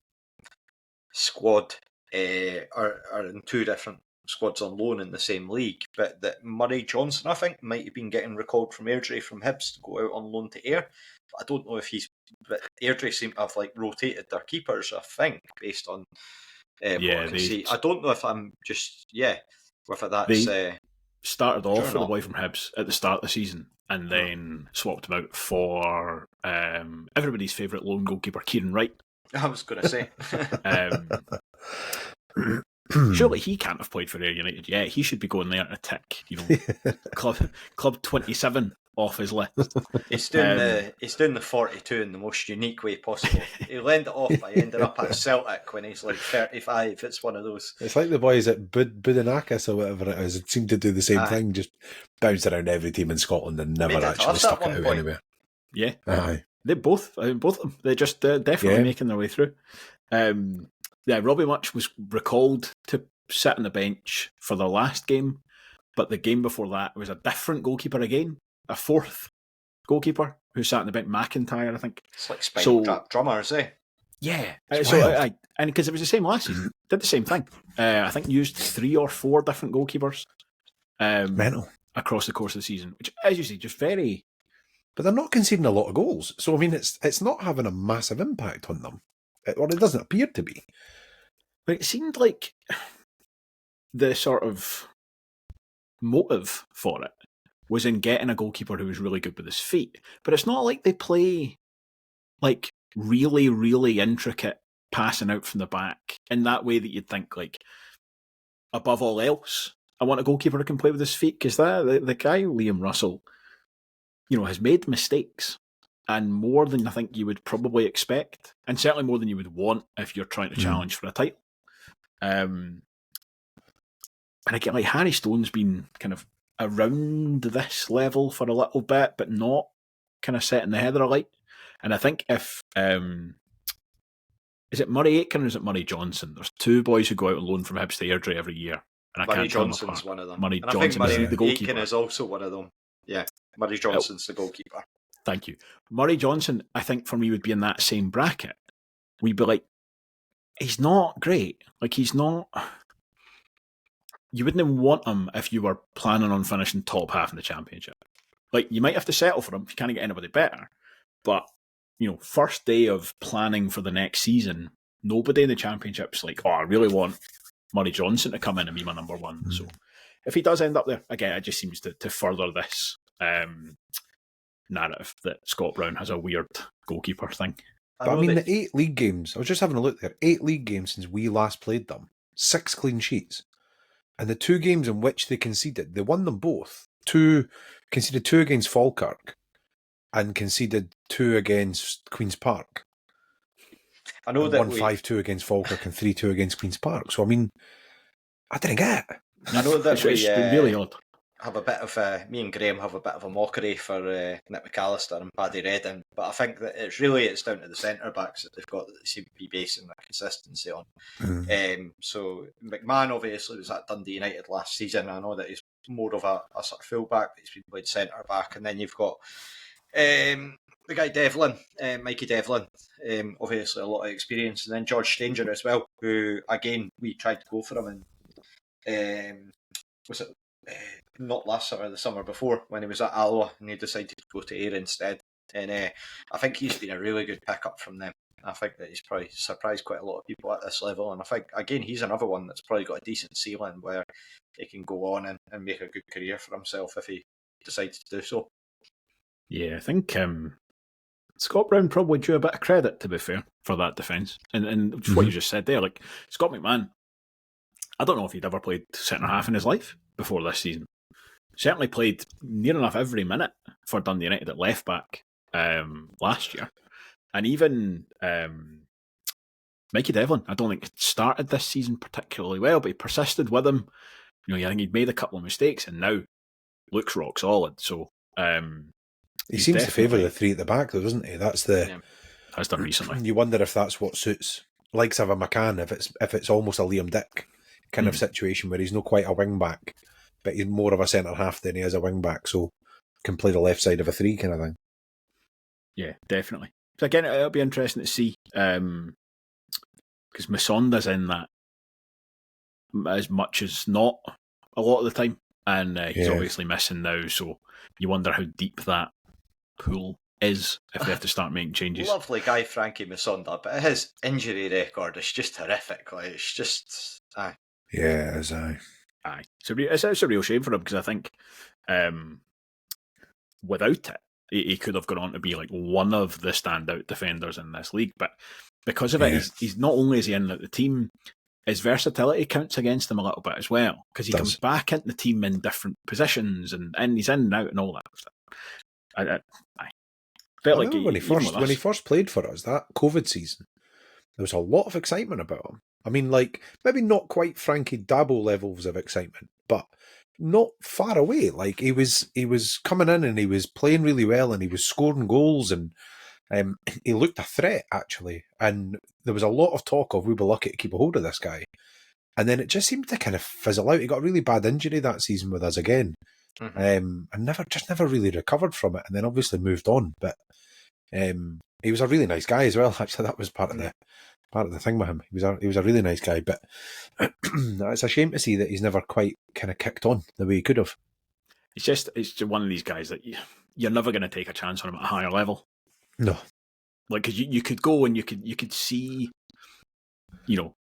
[SPEAKER 2] squad or in 2 different squads on loan in the same league, but that Murray Johnson, I think, might have been getting recalled from Airdrie from Hibs to go out on loan to Ayr. But I don't know if but Airdrie seem to have like rotated their keepers, I think, based on what I can see. I don't know if I'm just whether that's
[SPEAKER 1] they started off with
[SPEAKER 2] journal.
[SPEAKER 1] the boy from Hibs at the start of the season and then swapped him out for everybody's favourite lone goalkeeper, Kieran Wright.
[SPEAKER 2] I was going to say.
[SPEAKER 1] Surely he can't have played for Ayr United yet. He should be going there to tick, club 27 off his list.
[SPEAKER 2] He's doing the 42 in the most unique way possible. He learned it off by ending up at Celtic when he's like 35. It's one of those.
[SPEAKER 3] It's like the boys at Budinakis or whatever it is. It seemed to do the same thing, just bounced around every team in Scotland and never actually stuck it out anywhere.
[SPEAKER 1] Yeah,
[SPEAKER 3] aye.
[SPEAKER 1] They both of them. They're just definitely making their way through. Robbie Much was recalled to sit on the bench for the last game, but the game before that was a different goalkeeper again, a 4th goalkeeper who sat on the bench, McIntyre, I think.
[SPEAKER 2] It's like spinal tap drummers, eh?
[SPEAKER 1] Yeah, and because it was the same last season, did the same thing. I think used 3 or 4 different goalkeepers
[SPEAKER 3] mental
[SPEAKER 1] across the course of the season, which, as you say, just very.
[SPEAKER 3] But they're not conceding a lot of goals, so I mean, it's not having a massive impact on them, or it doesn't appear to be.
[SPEAKER 1] But it seemed like the sort of motive for it was in getting a goalkeeper who was really good with his feet. But it's not like they play like really, really intricate passing out from the back in that way that you'd think, like, above all else, I want a goalkeeper who can play with his feet, because the guy, Liam Russell, has made mistakes. And more than I think you would probably expect, and certainly more than you would want if you're trying to challenge for a title. And again, like, Harry Stone's been kind of around this level for a little bit, but not kind of setting the heather alight. And I think if is it Murray Aitken or is it Murray Johnson? There's 2 boys who go out on loan from Hibs to Airdrie every year, and
[SPEAKER 2] Murray Johnson's one of them.
[SPEAKER 1] Murray
[SPEAKER 2] and
[SPEAKER 1] Johnson
[SPEAKER 2] I think Murray
[SPEAKER 1] is the goalkeeper.
[SPEAKER 2] Aitken is also one of them. Yeah, Murray Johnson's the goalkeeper.
[SPEAKER 1] Thank you. Murray Johnson, I think, for me, would be in that same bracket. We'd be like, he's not great. Like, he's not. You wouldn't even want him if you were planning on finishing top half in the Championship. Like, you might have to settle for him if you can't get anybody better. But, first day of planning for the next season, nobody in the Championship's like, I really want Murray Johnson to come in and be my number 1. So if he does end up there, again, it just seems to further this narrative that Scott Brown has a weird goalkeeper thing.
[SPEAKER 3] But I mean, the 8 league games, I was just having a look there, 8 league games since we last played them, 6 clean sheets. And the 2 games in which they conceded, they won them both. Conceded 2 against Falkirk and conceded 2 against Queen's Park.
[SPEAKER 2] I know
[SPEAKER 3] and
[SPEAKER 2] that
[SPEAKER 3] won 5-2 against Falkirk and 3-2 against Queen's Park. So, I mean, I didn't get it.
[SPEAKER 2] I know that
[SPEAKER 1] it's really odd.
[SPEAKER 2] Have a bit of me and Graham have a bit of a mockery for Nick McAllister and Paddy Redding, but I think that it's down to the centre backs that they've got that they seem to be basing their consistency on. So McMahon obviously was at Dundee United last season. I know that he's more of a sort of fullback, but he's been played centre back, and then you've got the guy Devlin, Mikey Devlin, obviously a lot of experience, and then George Stanger as well, who again we tried to go for him, and was it not last summer, the summer before when he was at Alloa, and he decided to go to Ayr instead, and I think he's been a really good pickup from them. I think that he's probably surprised quite a lot of people at this level, and I think again he's another one that's probably got a decent ceiling where he can go on and make a good career for himself if he decides to do so.
[SPEAKER 1] Yeah, I think Scott Brown probably due a bit of credit, to be fair, for that defence. And what you just said there, like Scott McMahon, I don't know if he'd ever played centre half in his life before this season. Certainly played near enough every minute for Dundee United at left back last year. And even Mikey Devlin, I don't think started this season particularly well, but he persisted with him. You know, I think he'd made a couple of mistakes and now looks rock solid. So
[SPEAKER 3] he seems to favour the three at the back, though, doesn't he? That's
[SPEAKER 1] has done recently.
[SPEAKER 3] You wonder if that's what suits likes of a McCann, if it's almost a Liam Dick kind of situation where he's not quite a wing back, but he's more of a centre half than he is a wing back, so can play the left side of a three kind of thing. Yeah,
[SPEAKER 1] definitely. So again, it'll be interesting to see because Masonda's in that as much as not a lot of the time, and he's obviously missing now. So you wonder how deep that pool is if they have to start making changes.
[SPEAKER 2] Lovely guy, Frankie Masonda, but his injury record is just horrific. Like it's just
[SPEAKER 3] yeah, it is aye.
[SPEAKER 1] So it's a real shame for him because I think without it, he could have gone on to be like one of the standout defenders in this league. But because of it, he's not only is he in the team, his versatility counts against him a little bit as well because he comes back into the team in different positions and he's in and out and all that stuff. I felt like
[SPEAKER 3] when he first played for us that COVID season, there was a lot of excitement about him. I mean, like maybe not quite Frankie Dabo levels of excitement, but not far away. Like he was coming in and he was playing really well and he was scoring goals and he looked a threat actually. And there was a lot of talk of we were lucky to keep a hold of this guy. And then it just seemed to kind of fizzle out. He got a really bad injury that season with us again, and never really recovered from it. And then obviously moved on. But he was a really nice guy as well. Actually, that was part of the thing with him. He was a really nice guy, but it's a shame to see that he's never quite kind of kicked on the way he could have.
[SPEAKER 1] It's just one of these guys that you're never going to take a chance on him at a higher level.
[SPEAKER 3] No,
[SPEAKER 1] like because you could go and you could see, you know,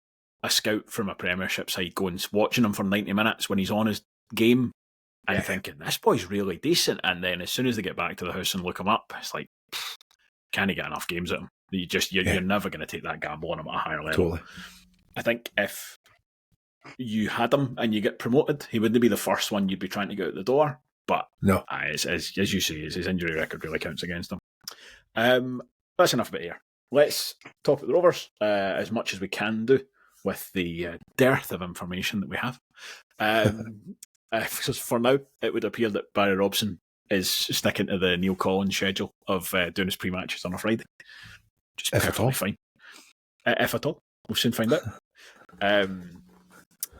[SPEAKER 1] a scout from a Premiership side going watching him for 90 minutes when he's on his game and thinking this boy's really decent, and then as soon as they get back to the house and look him up, it's like, can he get enough games at him? You're never going to take that gamble on him at a higher level.
[SPEAKER 3] Totally.
[SPEAKER 1] I think if you had him and you get promoted, he wouldn't be the first one you'd be trying to get out the door. But
[SPEAKER 3] no,
[SPEAKER 1] as you say, his injury record really counts against him. That's enough about here. Let's talk about the Rovers as much as we can do with the dearth of information that we have. Because for now, it would appear that Barry Robson is sticking to the Neil Collins schedule of doing his pre-matches on a Friday. Just perfectly fine. If at all. We'll soon find out.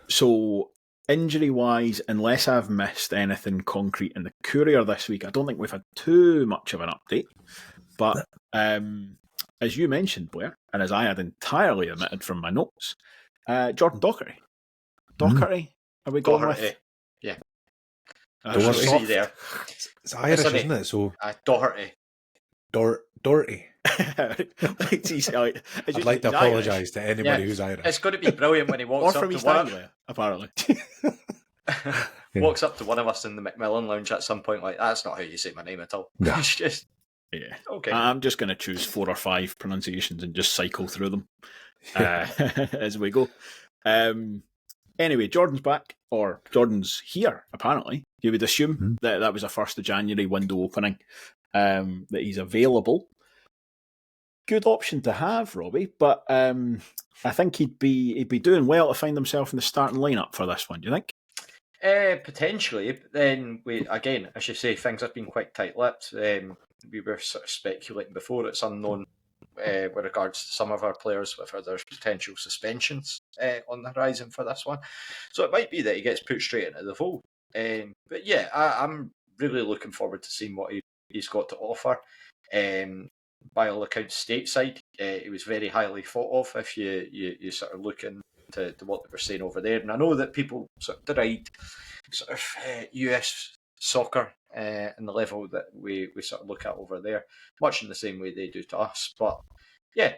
[SPEAKER 1] So, injury-wise, unless I've missed anything concrete in the Courier this week, I don't think we've had too much of an update. But as you mentioned, Blair, and as I had entirely omitted from my notes, Jordan Doherty. Doherty, are we going with?
[SPEAKER 2] Yeah.
[SPEAKER 3] Doherty.
[SPEAKER 2] There.
[SPEAKER 3] It's Irish, isn't it? So
[SPEAKER 2] Doherty.
[SPEAKER 3] Doherty.
[SPEAKER 1] I'd
[SPEAKER 3] like to apologise to anybody who's Irish.
[SPEAKER 2] It's going to be brilliant when he walks up to
[SPEAKER 1] East
[SPEAKER 2] one
[SPEAKER 1] Anglia, apparently.
[SPEAKER 2] Walks up to one of us in the Macmillan Lounge at some point, like, that's not how you say my name at all.
[SPEAKER 3] No.
[SPEAKER 2] It's just...
[SPEAKER 1] Yeah.
[SPEAKER 2] Okay.
[SPEAKER 1] I'm just going to choose 4 or 5 pronunciations and just cycle through them as we go. Anyway, Jordan's back, or Jordan's here, apparently. You would assume that was a 1st of January window opening, that he's available. Good option to have, Robbie, but I think he'd be doing well to find himself in the starting lineup for this one, do you think?
[SPEAKER 2] Potentially, but then again, as you say, things have been quite tight-lipped. We were sort of speculating before, it's unknown with regards to some of our players, whether there's potential suspensions on the horizon for this one. So it might be that he gets put straight into the fold. But yeah, I'm really looking forward to seeing what he's got to offer. By all accounts, stateside, he was very highly thought of if you sort of look into what they were saying over there. And I know that people sort of deride sort of US soccer and the level that we sort of look at over there, much in the same way they do to us. But yeah,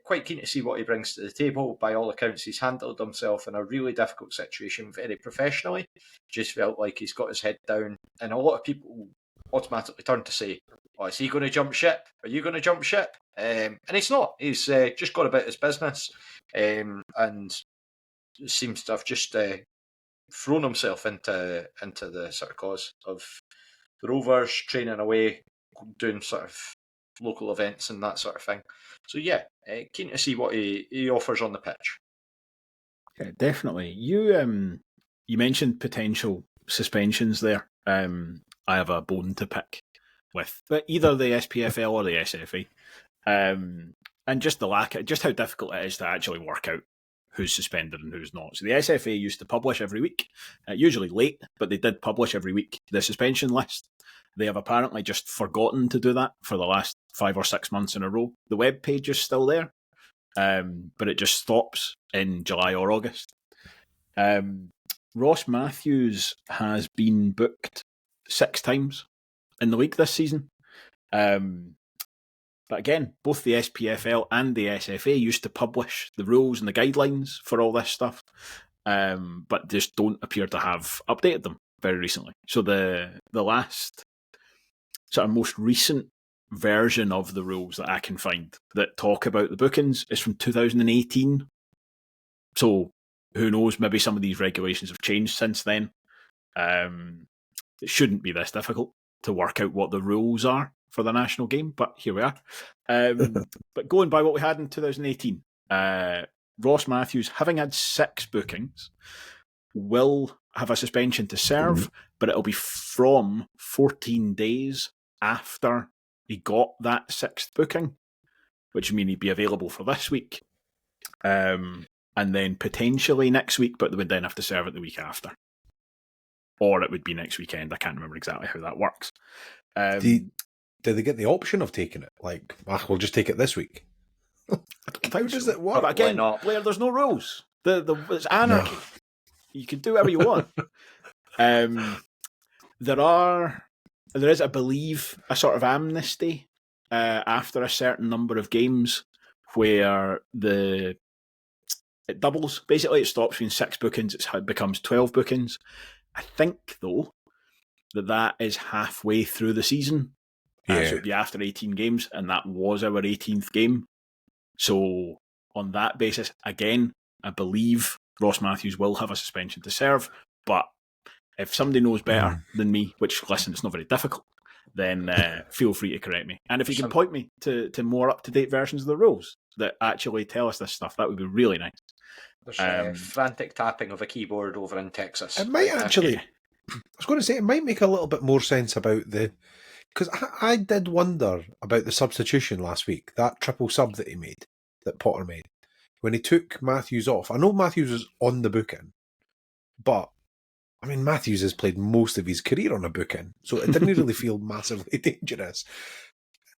[SPEAKER 2] quite keen to see what he brings to the table. By all accounts, he's handled himself in a really difficult situation very professionally. Just felt like he's got his head down, and a lot of people automatically turn to say, "Oh, is he going to jump ship? Are you going to jump ship?" And he's not. He's just gone about his business, and seems to have just thrown himself into the sort of cause of the Rovers, training away, doing sort of local events and that sort of thing. So yeah, keen to see what he offers on the pitch.
[SPEAKER 1] Yeah, definitely. You mentioned potential suspensions there. I have a bone to pick with either the SPFL or the SFA, and just just how difficult it is to actually work out who's suspended and who's not. So the SFA used to publish every week, usually late, but they did publish every week the suspension list. They have apparently just forgotten to do that for the last 5 or 6 months in a row. The web page is still there, but it just stops in July or August. Ross Matthews has been booked 6 times in the league this season. But again, both the SPFL and the SFA used to publish the rules and the guidelines for all this stuff, but just don't appear to have updated them very recently. So the last sort of most recent version of the rules that I can find that talk about the bookings is from 2018. So who knows, maybe some of these regulations have changed since then. It shouldn't be this difficult to work out what the rules are for the national game, but here we are. But going by what we had in 2018, Ross Matthews, having had 6 bookings, will have a suspension to serve, but it'll be from 14 days after he got that 6th booking, which would mean he'd be available for this week, and then potentially next week, but they would then have to serve it the week after. Or it would be next weekend. I can't remember exactly how that works.
[SPEAKER 3] Do they get the option of taking it? Like, we'll just take it this week. How does it work?
[SPEAKER 1] But again, Blair, there's no rules. It's anarchy. No. You can do whatever you want. There is, I believe, a sort of amnesty after a certain number of games where it doubles. Basically, it stops being 6 bookings. It becomes 12 bookings. I think, though, that is halfway through the season. So it would be after 18 games, and that was our 18th game. So on that basis, again, I believe Ross Matthews will have a suspension to serve, but if somebody knows better than me, which, listen, it's not very difficult, then feel free to correct me. And if you can point me to more up-to-date versions of the rules that actually tell us this stuff, that would be really nice.
[SPEAKER 2] There's frantic tapping of a keyboard over in Texas.
[SPEAKER 3] It might actually... I was going to say, it might make a little bit more sense about because I did wonder about the substitution last week, that triple sub that he made, that Potter made, when he took Matthews off. I know Matthews was on the booking, but, I mean, Matthews has played most of his career on a booking, so it didn't really feel massively dangerous.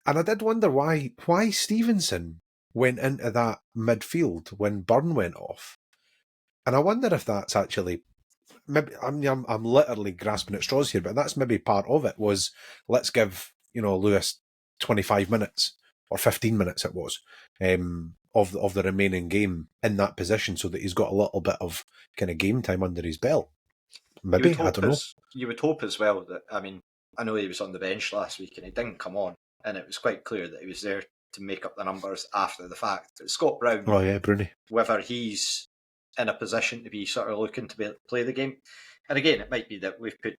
[SPEAKER 3] And I did wonder why Stevenson went into that midfield when Byrne went off. And I wonder if that's actually... Maybe I'm literally grasping at straws here, but that's maybe part of it, was let's give Lewis 25 minutes or 15 minutes it was of the remaining game in that position, so that he's got a little bit of kind of game time under his belt. Maybe, I don't know.
[SPEAKER 2] You would hope as well that, I mean, I know he was on the bench last week and he didn't come on, and it was quite clear that he was there to make up the numbers after the fact. But Scott Brown,
[SPEAKER 3] Bruni,
[SPEAKER 2] whether he's in a position to be sort of looking to play the game. And again, it might be that we've put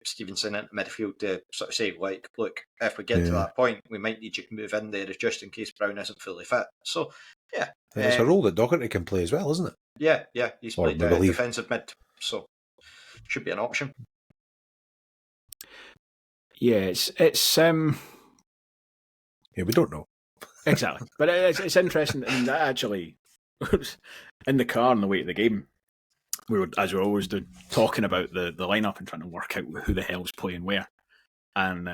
[SPEAKER 2] Stevenson into midfield to sort of say, like, look, if we get to that point, we might need you to move in there just in case Brown isn't fully fit. So, yeah.
[SPEAKER 3] It's a role that Doherty can play as well, isn't it?
[SPEAKER 2] Yeah. He's played defensive mid, so should be an option.
[SPEAKER 1] Yeah, it's
[SPEAKER 3] yeah, we don't know.
[SPEAKER 1] Exactly. But it's interesting, and that actually... in the car on the way to the game, we were, as we always do, talking about the lineup and trying to work out who the hell's playing where. And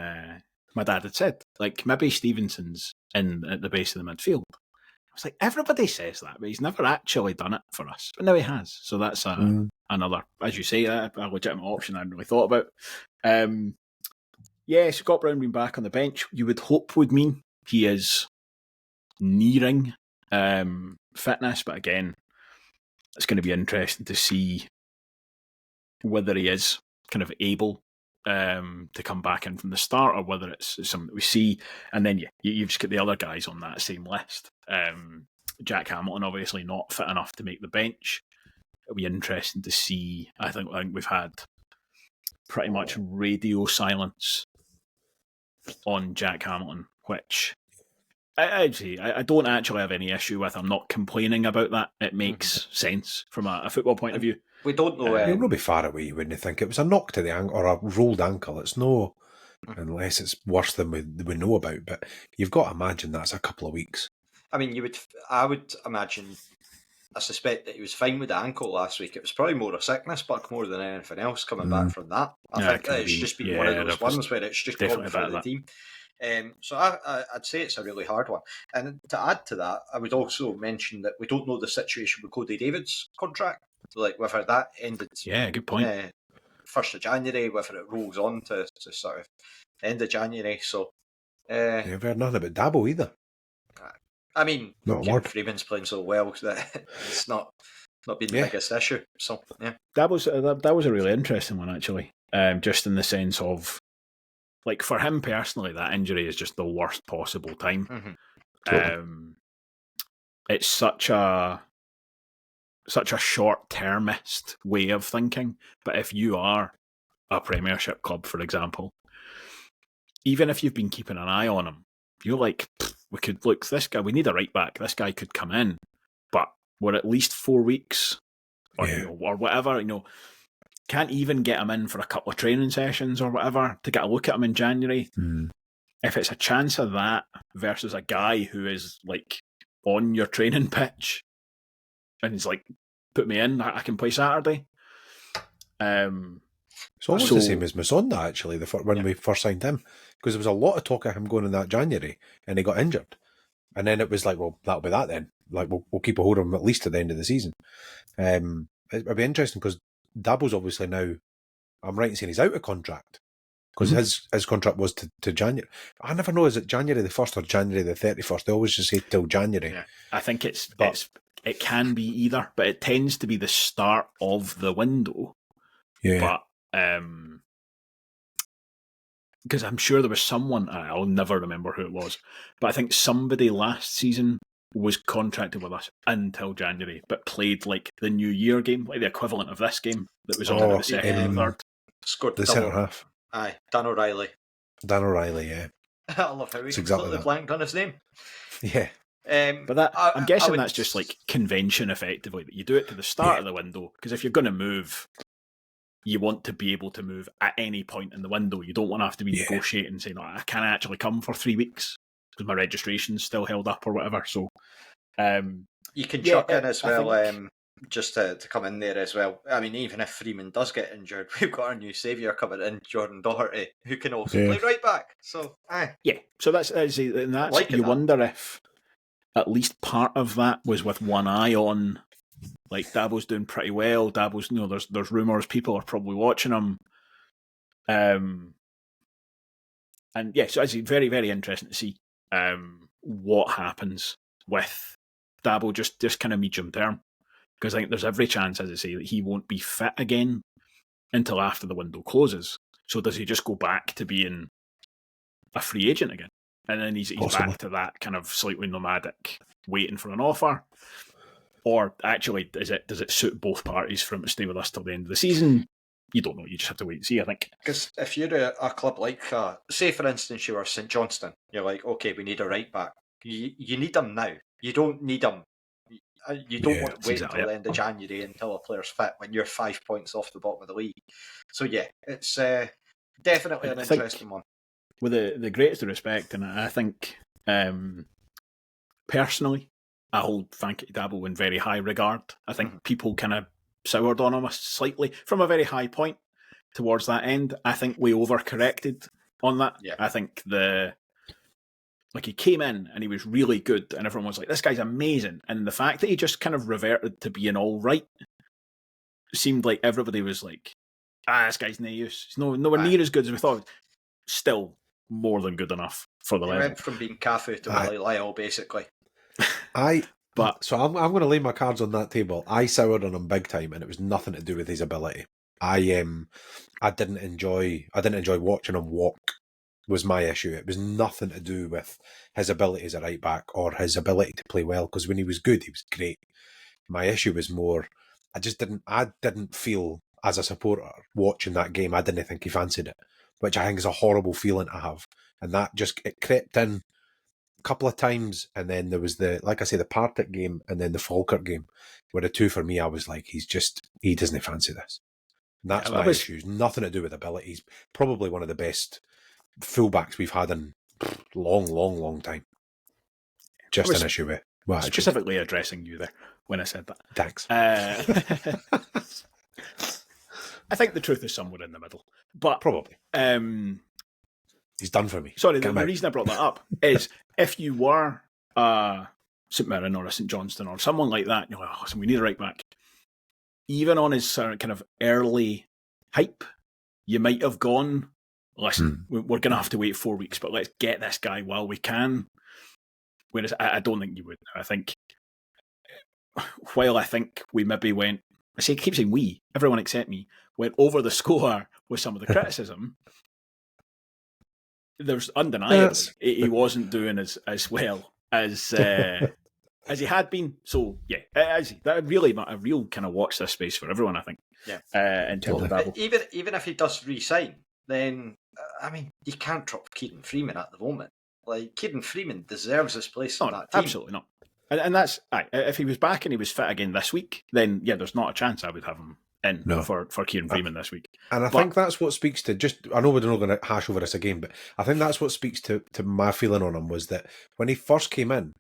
[SPEAKER 1] my dad had said, like, maybe Stevenson's in at the base of the midfield. I was like, everybody says that, but he's never actually done it for us. But now he has. So that's another, as you say, a legitimate option I hadn't really thought about. Scott Brown being back on the bench, you would hope would mean he is nearing fitness. But again, it's going to be interesting to see whether he is kind of able to come back in from the start, or whether it's something that we see. And then you've just got the other guys on that same list. Jack Hamilton obviously not fit enough to make the bench. It'll be interesting to see. I think we've had pretty much radio silence on Jack Hamilton, which I don't actually have any issue with. I'm not complaining about that. It makes sense from a football point of view.
[SPEAKER 2] We don't know.
[SPEAKER 3] You'll not be far away, wouldn't you think? It was a knock to the ankle or a rolled ankle. It's no, unless it's worse than we know about. But you've got to imagine that's a couple of weeks.
[SPEAKER 2] I mean, I would imagine. I suspect that he was fine with the ankle last week. It was probably more a sickness bug more than anything else coming back from that. I think that it's just been one of those ones where it's just gone for the team. So I'd say it's a really hard one. And to add to that, I would also mention that we don't know the situation with Cody David's contract. Like whether that ended,
[SPEAKER 1] good point.
[SPEAKER 2] 1st of January, whether it rolls on to sort of end of January. So
[SPEAKER 3] you've heard nothing about Dabo either.
[SPEAKER 2] I mean, Freeman's playing so well that it's not been the biggest issue. So
[SPEAKER 1] that was a really interesting one actually. Just in the sense of, like, for him personally, that injury is just the worst possible time.
[SPEAKER 2] Mm-hmm.
[SPEAKER 3] Totally.
[SPEAKER 1] It's such a short-termist way of thinking. But if you are a Premiership club, for example, even if you've been keeping an eye on him, you're like, we could look, this guy, we need a right back. This guy could come in, but we're at least 4 weeks or whatever. Can't even get him in for a couple of training sessions or whatever to get a look at him in January. If it's a chance of that versus a guy who is like on your training pitch and he's like, put me in, I can play Saturday.
[SPEAKER 3] It's almost the same as Musonda, actually, when we first signed him, because there was a lot of talk of him going in that January, and he got injured. And then it was like, well, that'll be that then. Like, we'll keep a hold of him at least to the end of the season. It'll be interesting, because Dabo's obviously now, I'm right in saying he's out of contract, because his contract was to January. I never know, is it January the 1st or January the 31st? They always just say till January.
[SPEAKER 1] Yeah. I think it can be either, but it tends to be the start of the window.
[SPEAKER 3] Yeah.
[SPEAKER 1] But because I'm sure there was someone, I'll never remember who it was, but I think somebody last season was contracted with us until January, but played like the New Year game, like the equivalent of this game that was on the second and third.
[SPEAKER 2] Scored
[SPEAKER 3] the centre half.
[SPEAKER 2] Aye, Dan O'Reilly.
[SPEAKER 3] Yeah.
[SPEAKER 2] I love how he completely blanked on his name.
[SPEAKER 3] Yeah.
[SPEAKER 1] But that I'm guessing that's just like convention, effectively, that you do it to the start of the window, because if you're going to move, you want to be able to move at any point in the window. You don't want to have to be negotiating, saying, I can't actually come for 3 weeks because my registration's still held up or whatever. So
[SPEAKER 2] you can chuck in as well, just to come in there as well. I mean, even if Freeman does get injured, we've got our new saviour coming in, Jordan Doherty, who can also play right back. So,
[SPEAKER 1] so that's you wonder if at least part of that was with one eye on, like, Dabo's doing pretty well. Dabo's, there's rumours people are probably watching him. And so it's very, very interesting to see what happens with Dabo just kind of medium term. Because I think there's every chance, as I say, that he won't be fit again until after the window closes. So does he just go back to being a free agent again? And then he's back to that kind of slightly nomadic, waiting for an offer? Or actually, does it suit both parties for him to stay with us till the end of the season? You don't know. You just have to wait and see, I think.
[SPEAKER 2] Because if you're a club like, say for instance, you were St Johnstone, you're like, okay, we need a right back. You need them now. You don't need them. You don't want to wait until the end of January until a player's fit when you're 5 points off the bottom of the league. So it's definitely an interesting one.
[SPEAKER 1] With the greatest of respect, and I think personally, I hold Frankie Dabo in very high regard. I think people kind of soured on him slightly from a very high point towards that end. I think we overcorrected on that.
[SPEAKER 2] Yeah.
[SPEAKER 1] I think he came in and he was really good, and everyone was like, "This guy's amazing." And the fact that he just kind of reverted to being all right seemed like everybody was like, "This guy's no use. He's nowhere near as good as we thought." Still more than good enough for the
[SPEAKER 2] He
[SPEAKER 1] level.
[SPEAKER 2] went from being Cafu to Willie Lyle, basically.
[SPEAKER 3] So I'm going to lay my cards on that table. I soured on him big time, and it was nothing to do with his ability. I didn't enjoy watching him walk. Was my issue. It was nothing to do with his ability as a right back or his ability to play well. Because when he was good, he was great. My issue was more, I didn't feel as a supporter watching that game. I didn't think he fancied it, which I think is a horrible feeling to have. And that it crept in couple of times, and then there was the Partick game and then the Falkirk game, where the two for me, I was like, he doesn't fancy this. And that's my issue. Nothing to do with ability. He's probably one of the best fullbacks we've had in long time. Just an issue with
[SPEAKER 1] specifically addressing you there when I said that.
[SPEAKER 3] Thanks.
[SPEAKER 1] I think the truth is somewhere in the middle, but
[SPEAKER 3] probably. He's done for me.
[SPEAKER 1] Sorry, the reason I brought that up is if you were St Mirren or a St Johnstone or someone like that, you're like, oh, listen, we need a right back. Even on his kind of early hype, you might have gone, listen, we're going to have to wait 4 weeks, but let's get this guy while we can. Whereas I don't think you would. I think, while I think we maybe went, I keep saying we, everyone except me, went over the score with some of the criticism, there's undeniably he wasn't doing as well as he had been. So yeah, that really a real kind of watch this space for everyone, I think.
[SPEAKER 2] Yeah.
[SPEAKER 1] In terms of Babel.
[SPEAKER 2] Even if he does re-sign, then you can't drop Kieran Freeman at the moment. Like, Kieran Freeman deserves his place in that team.
[SPEAKER 1] Absolutely not. And that's if he was back and he was fit again this week, then yeah, there's not a chance I would have him in for Kieran Freeman this week.
[SPEAKER 3] And I think that's what speaks to I know we're not going to hash over this again, but I think that's what speaks to my feeling on him, was that when he first came in,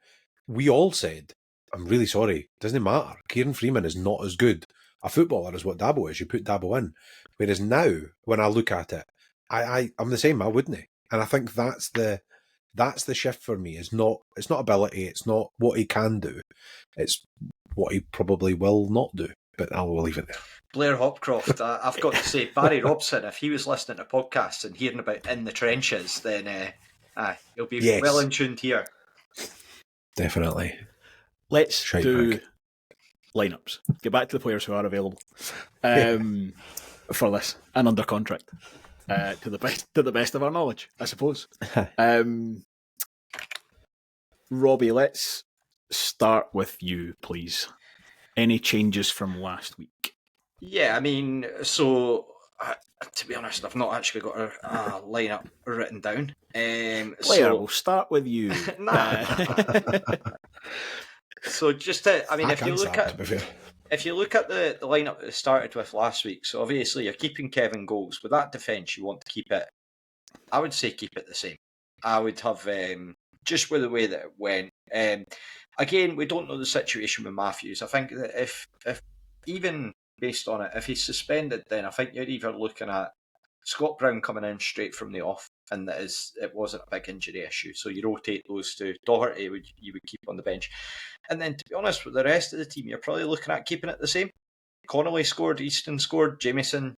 [SPEAKER 3] we all said, I'm really sorry, doesn't matter. Kieran Freeman is not as good a footballer as what Dabo is. You put Dabo in. Whereas now, when I look at it, I'm the same, I wouldn't. And I think that's the shift for me. It's not ability, it's not what he can do, it's what he probably will not do. But I will leave it there.
[SPEAKER 2] Blair Hopcroft, I've got to say, Barry Robson, if he was listening to podcasts and hearing about In the Trenches, then he'll be well in tuned here.
[SPEAKER 3] Definitely.
[SPEAKER 1] Let's do lineups. Get back to the players who are available for this and under contract to the best of our knowledge, I suppose. Robbie, let's start with you, please. Any changes from last week?
[SPEAKER 2] Yeah, so to be honest, I've not actually got a lineup written down.
[SPEAKER 1] Blair, we'll start with you.
[SPEAKER 2] So just if you look at the lineup that started with last week, so obviously you're keeping Kevin Goals. With that defence, you want to keep it. I would say keep it the same. I would have just with the way that it went. Again, we don't know the situation with Matthews. I think that if even based on it, if he's suspended, then I think you're either looking at Scott Brown coming in straight from the off, and it wasn't a big injury issue. So you rotate those two. Doherty you would keep on the bench. And then, to be honest, with the rest of the team, you're probably looking at keeping it the same. Connolly scored, Easton scored, Jamieson,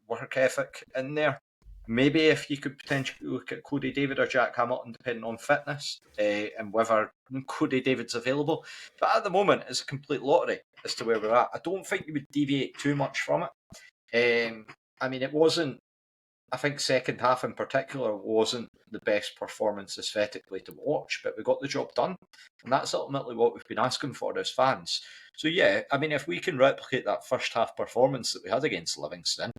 [SPEAKER 2] work ethic in there. Maybe if you could potentially look at Cody David or Jack Hamilton, depending on fitness and whether Cody David's available. But at the moment, it's a complete lottery as to where we're at. I don't think you would deviate too much from it. It wasn't, I think second half in particular wasn't the best performance aesthetically to watch, but we got the job done. And that's ultimately what we've been asking for as fans. So yeah, if we can replicate that first half performance that we had against Livingston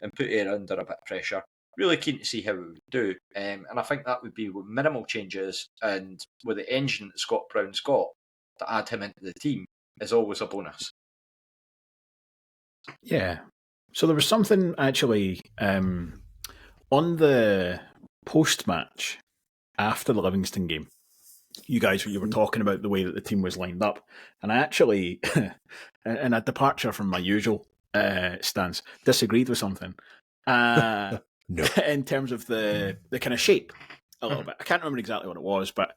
[SPEAKER 2] and put it under a bit of pressure, really keen to see how we would do. And I think that would be with minimal changes and with the engine that Scott Brown's got, to add him into the team is always a bonus.
[SPEAKER 1] Yeah. So there was something actually on the post-match after the Livingston game. you guys, you were talking about the way that the team was lined up, and I actually, in a departure from my usual stance, disagreed with something.
[SPEAKER 3] No.
[SPEAKER 1] In terms of the kind of shape, a little bit. I can't remember exactly what it was, but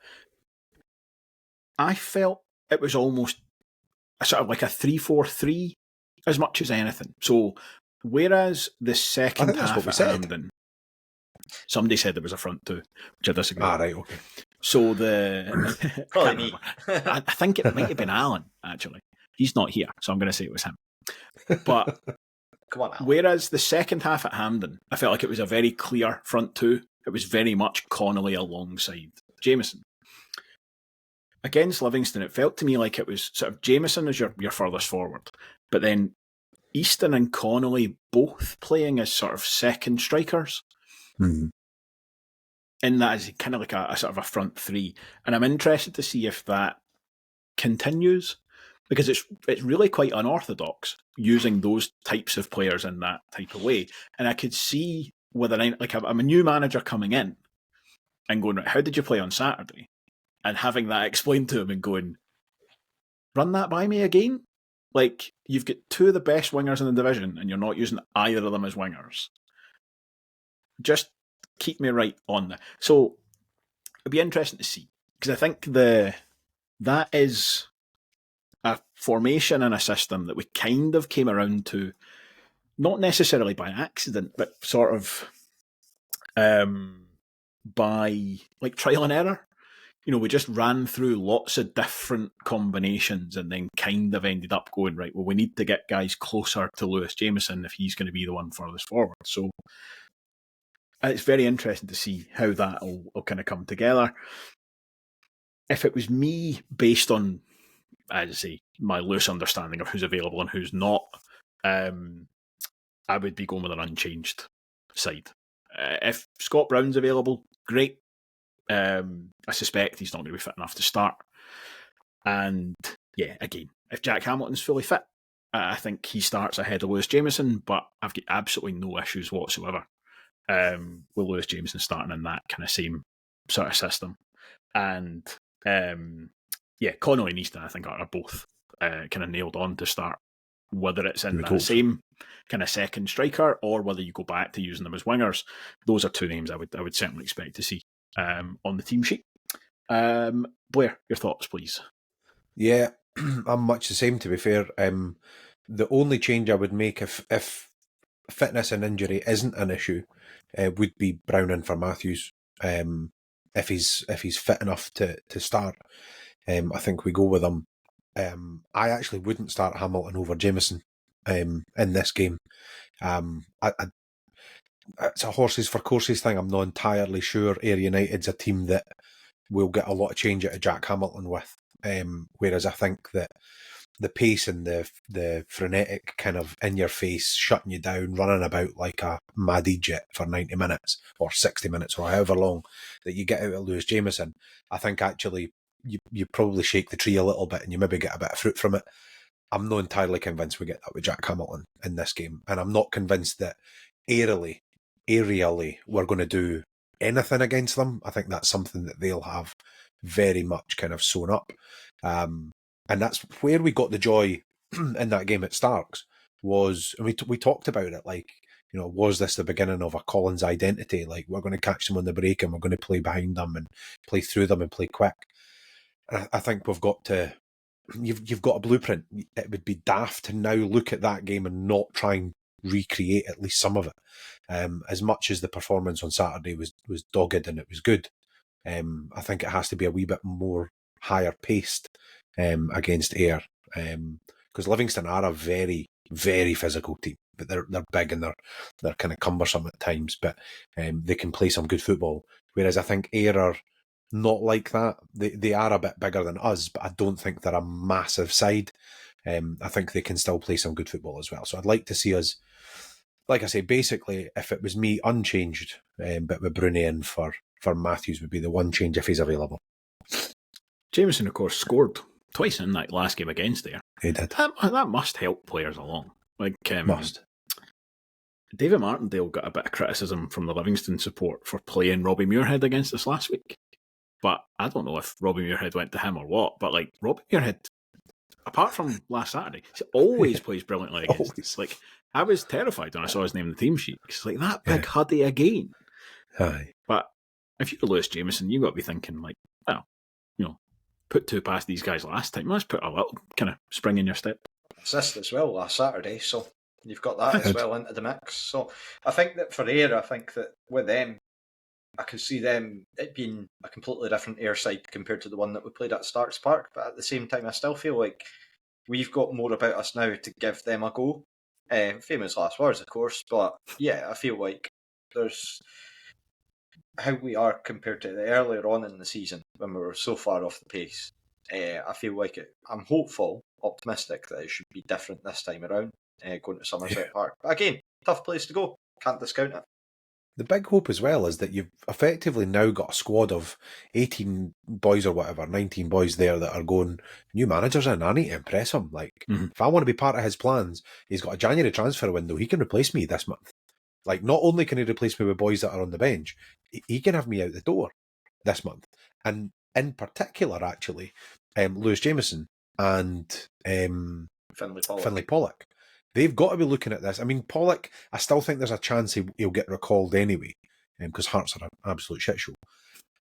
[SPEAKER 1] I felt it was almost a sort of like a 3-4-3 as much as anything. So, whereas the second half at Hampden, somebody said there was a front two, which I disagree.
[SPEAKER 3] Right, okay.
[SPEAKER 1] So the
[SPEAKER 2] Probably me.
[SPEAKER 1] I think it might have been Alan, actually. He's not here, so I'm going to say it was him. But
[SPEAKER 2] Come on, Alan.
[SPEAKER 1] whereas the second half at Hampden, I felt like it was a very clear front two. It was very much Connolly alongside Jameson. Against Livingston, it felt to me like it was sort of Jameson as your furthest forward, but then Easton and Connolly both playing as sort of second strikers.
[SPEAKER 3] Mm-hmm.
[SPEAKER 1] In that is kind of like a sort of a front three. And I'm interested to see if that continues, because it's really quite unorthodox using those types of players in that type of way. And I could see whether I'm a new manager coming in and going, how did you play on Saturday? And having that explained to him and going, run that by me again? Like, you've got two of the best wingers in the division and you're not using either of them as wingers. Just keep me right on that. So it'd be interesting to see, because I think that is a formation and a system that we kind of came around to, not necessarily by accident, but sort of by like trial and error. You know, we just ran through lots of different combinations and then kind of ended up going, right, well, we need to get guys closer to Lewis Jameson if he's going to be the one furthest forward. So it's very interesting to see how that will kind of come together. If it was me, based on, as I say, my loose understanding of who's available and who's not, I would be going with an unchanged side. If Scott Brown's available, great. I suspect he's not going to be fit enough to start. And yeah, again, if Jack Hamilton's fully fit, I think he starts ahead of Lewis Jameson, but I've got absolutely no issues whatsoever with Lewis Jameson starting in that kind of same sort of system. And Connolly and Easton, I think, are both kind of nailed on to start, whether it's in that same kind of second striker or whether you go back to using them as wingers. Those are two names I would certainly expect to see on the team sheet. Blair, your thoughts, please.
[SPEAKER 3] Yeah, I'm much the same, to be fair. The only change I would make if fitness and injury isn't an issue would be Brown in for Matthews. If he's fit enough to start, I think we go with him. I actually wouldn't start Hamilton over Jameson in this game. It's a horses for courses thing. I'm not entirely sure Ayr United's a team that will get a lot of change out of Jack Hamilton with. Whereas I think that the pace and the frenetic kind of in your face, shutting you down, running about like a mad idiot for 90 minutes or 60 minutes or however long that you get out of Lewis Jameson, I think actually you probably shake the tree a little bit and you maybe get a bit of fruit from it. I'm not entirely convinced we get that with Jack Hamilton in this game. And I'm not convinced that aerially we're going to do anything against them. I think that's something that they'll have very much kind of sewn up. And that's where we got the joy in that game at Starks was, and we talked about it, like, you know, was this the beginning of a Collins identity? Like, we're going to catch them on the break and we're going to play behind them and play through them and play quick. And I think we've got to, you've got a blueprint. It would be daft to now look at that game and not try and recreate at least some of it. As much as the performance on Saturday was dogged and it was good, I think it has to be a wee bit more higher paced against Ayr, because Livingston are a very, very physical team, but they're big and they're kind of cumbersome at times, but they can play some good football. Whereas I think Ayr are not like that. They are a bit bigger than us, but I don't think they're a massive side. I think they can still play some good football as well. So I'd like to see us, like I say, basically, if it was me, unchanged, but with Bruni in for Matthews would be the one change if he's available.
[SPEAKER 1] Jameson, of course, scored twice in that last game against Ayr.
[SPEAKER 3] He did.
[SPEAKER 1] That must help players along. Like,
[SPEAKER 3] must.
[SPEAKER 1] David Martindale got a bit of criticism from the Livingston support for playing Robbie Muirhead against us last week. But I don't know if Robbie Muirhead went to him or what. But like Robbie Muirhead, apart from last Saturday, he always plays brilliantly against us. Like I was terrified when I saw his name in the team sheet. It's like that big Huddy again.
[SPEAKER 3] Aye.
[SPEAKER 1] But if you're Lewis Jameson, you've got to be thinking like, well, put two past these guys last time. Let's put a little kind of spring in your step.
[SPEAKER 2] Assist as well last Saturday, so you've got that as well into the mix. So I think that for Ayr, I think that with them, I could see them it being a completely different Ayr side compared to the one that we played at Starks Park. But at the same time, I still feel like we've got more about us now to give them a go. Famous last words, of course, but yeah, I feel like there's how we are compared to the earlier on in the season when we were so far off the pace. I feel like I'm hopeful, optimistic that it should be different this time around, going to Somerset Park. But again, tough place to go. Can't discount it.
[SPEAKER 3] The big hope as well is that you've effectively now got a squad of 18 boys or whatever, 19 boys there that are going, new managers in, I need to impress him. Like, if I want to be part of his plans, he's got a January transfer window, he can replace me this month. Like, not only can he replace me with boys that are on the bench, he can have me out the door this month. And in particular, actually, Lewis Jameson and Finlay Pollock. They've got to be looking at this. I mean, Pollock, I still think there's a chance he'll get recalled anyway, because Hearts are an absolute shit show.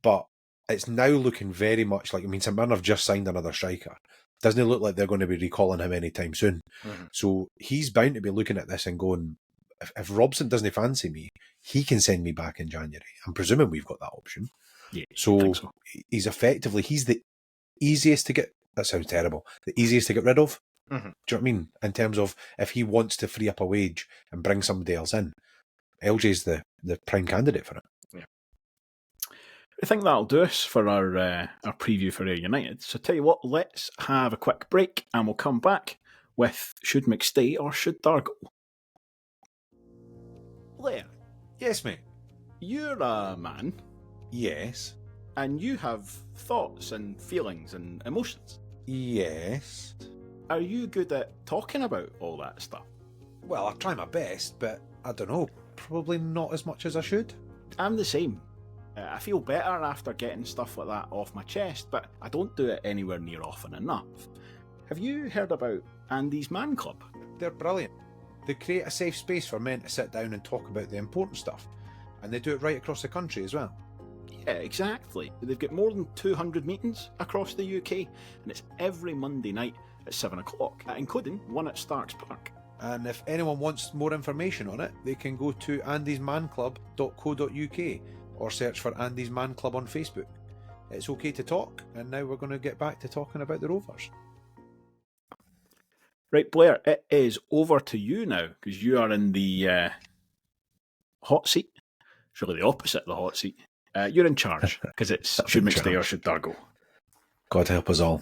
[SPEAKER 3] But it's now looking very much like, I mean, St Mirren have just signed another striker. Doesn't it look like they're going to be recalling him anytime soon? So he's bound to be looking at this and going, if Robson doesn't fancy me, he can send me back in January. I'm presuming we've got that option.
[SPEAKER 1] Yeah,
[SPEAKER 3] so he's the easiest to get, that sounds terrible, the easiest to get rid of. Do you know what I mean? In terms of if he wants to free up a wage and bring somebody else in, LJ's the prime candidate for it.
[SPEAKER 1] Yeah. I think that'll do us for our preview for Ayr United. So tell you what, let's have a quick break and we'll come back with Should McStay or Should Dargo. Blair.
[SPEAKER 3] Yes, mate.
[SPEAKER 1] You're a man.
[SPEAKER 3] Yes.
[SPEAKER 1] And you have thoughts and feelings and emotions.
[SPEAKER 3] Yes.
[SPEAKER 1] Are you good at talking about all that stuff?
[SPEAKER 3] Well, I try my best, but I don't know, probably not as much as I should.
[SPEAKER 1] I'm the same. I feel better after getting stuff like that off my chest, but I don't do it anywhere near often enough. Have you heard about Andy's Man Club?
[SPEAKER 3] They're brilliant. They create a safe space for men to sit down and talk about the important stuff. And they do it right across the country as well.
[SPEAKER 1] Yeah, exactly. They've got more than 200 meetings across the UK, and it's every Monday night at 7 o'clock, including one at Starks Park.
[SPEAKER 3] And if anyone wants more information on it, they can go to andysmanclub.co.uk or search for Andy's Man Club on Facebook. It's okay to talk, and now we're going to get back to talking about the Rovers.
[SPEAKER 1] Right, Blair, it is over to you now, because you are in the hot seat. It's really the opposite of the hot seat. You're in charge, because it's Should McStay or Should Dargo.
[SPEAKER 3] God help us all.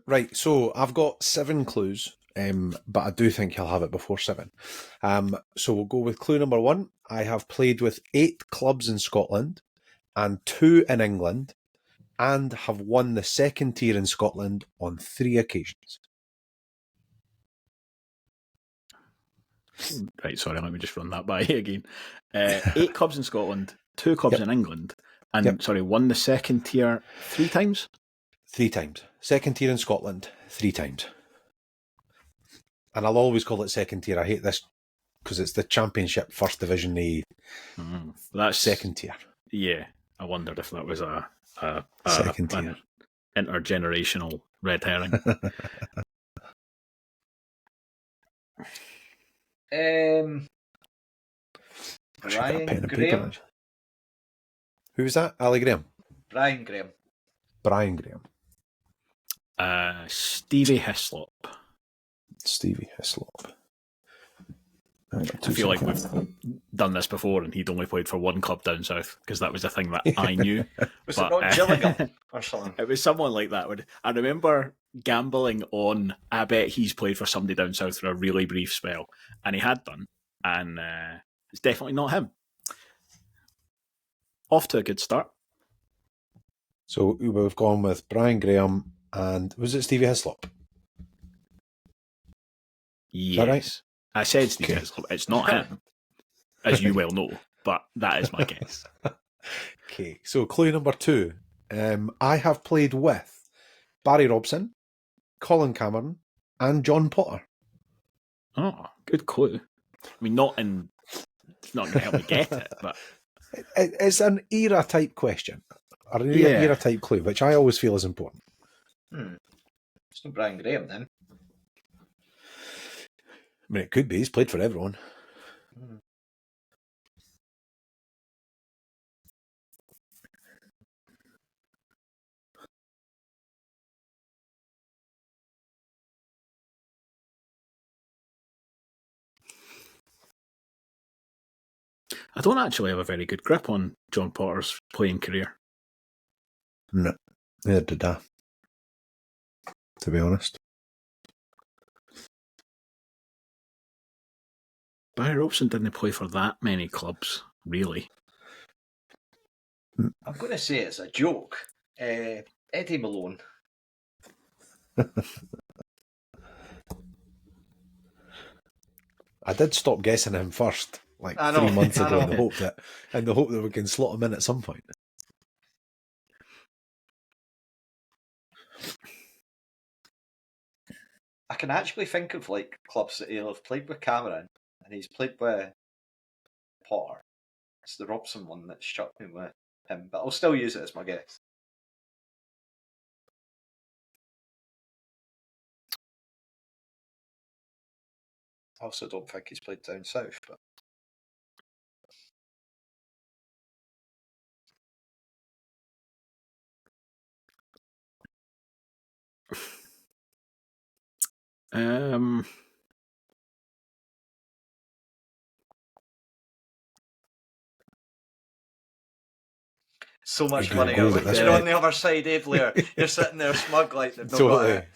[SPEAKER 3] Right, so I've got 7 clues, but I do think he'll have it before 7. So we'll go with clue number 1. I have played with 8 clubs in Scotland and 2 in England, and have won the second tier in Scotland on 3 occasions.
[SPEAKER 1] Right, sorry, let me just run that by you again. 8 clubs in Scotland, 2 clubs in England, and won the second tier 3 times?
[SPEAKER 3] 3 times. Second tier in Scotland, 3 times. And I'll always call it second tier. I hate this because it's the Championship First Division A.
[SPEAKER 1] That's
[SPEAKER 3] second tier.
[SPEAKER 1] Yeah, I wondered if that was a
[SPEAKER 3] second tier.
[SPEAKER 1] An intergenerational red herring.
[SPEAKER 2] Brian Graham.
[SPEAKER 3] Who was that? Ali Graham?
[SPEAKER 2] Brian Graham.
[SPEAKER 3] Brian Graham.
[SPEAKER 1] Stevie Hislop.
[SPEAKER 3] Stevie Hislop.
[SPEAKER 1] I feel like we've done this before and he'd only played for 1 club down south because that was the thing that I knew.
[SPEAKER 2] Was it not Gilligan or something?
[SPEAKER 1] It was someone like that. I remember gambling on, I bet he's played for somebody down south for a really brief spell, and he had done, and it's definitely not him. Off to a good start.
[SPEAKER 3] So we've gone with Brian Graham and was it Stevie Hislop?
[SPEAKER 1] Yes.
[SPEAKER 3] Is that right?
[SPEAKER 1] I said Stevie Hislop. It's not him, as you well know, but that is my guess.
[SPEAKER 3] Okay, so clue number 2. I have played with Barry Robson, Colin Cameron, and John Potter.
[SPEAKER 1] Oh, good clue. I mean, it's not going to help me get it, but
[SPEAKER 3] It's an era type question, or an
[SPEAKER 1] Yeah.
[SPEAKER 3] era type clue, which I always feel is important.
[SPEAKER 2] It's not Brian Graham then.
[SPEAKER 3] I mean, it could be. He's played for everyone.
[SPEAKER 1] I don't actually have a very good grip on John Potter's playing career.
[SPEAKER 3] No, neither did I, to be honest.
[SPEAKER 1] Barry Robson didn't play for that many clubs, really.
[SPEAKER 2] I'm going to say it's a joke. Eddie Malone.
[SPEAKER 3] I did stop guessing him first, like
[SPEAKER 2] I know,
[SPEAKER 3] 3 months
[SPEAKER 2] I
[SPEAKER 3] ago, in
[SPEAKER 2] know.
[SPEAKER 3] the hope that we can slot him in at some point.
[SPEAKER 2] I can actually think of like clubs that he'll have played with Cameron and he's played with Potter. It's the Robson one that struck me with him, but I'll still use it as my guess. I also don't think he's played down south, but so much
[SPEAKER 3] You're
[SPEAKER 2] money.
[SPEAKER 3] doing good at this
[SPEAKER 2] You're on
[SPEAKER 3] point.
[SPEAKER 2] the other side, eh, Blair? You're sitting there smug like they've not
[SPEAKER 3] Totally.
[SPEAKER 2] got it.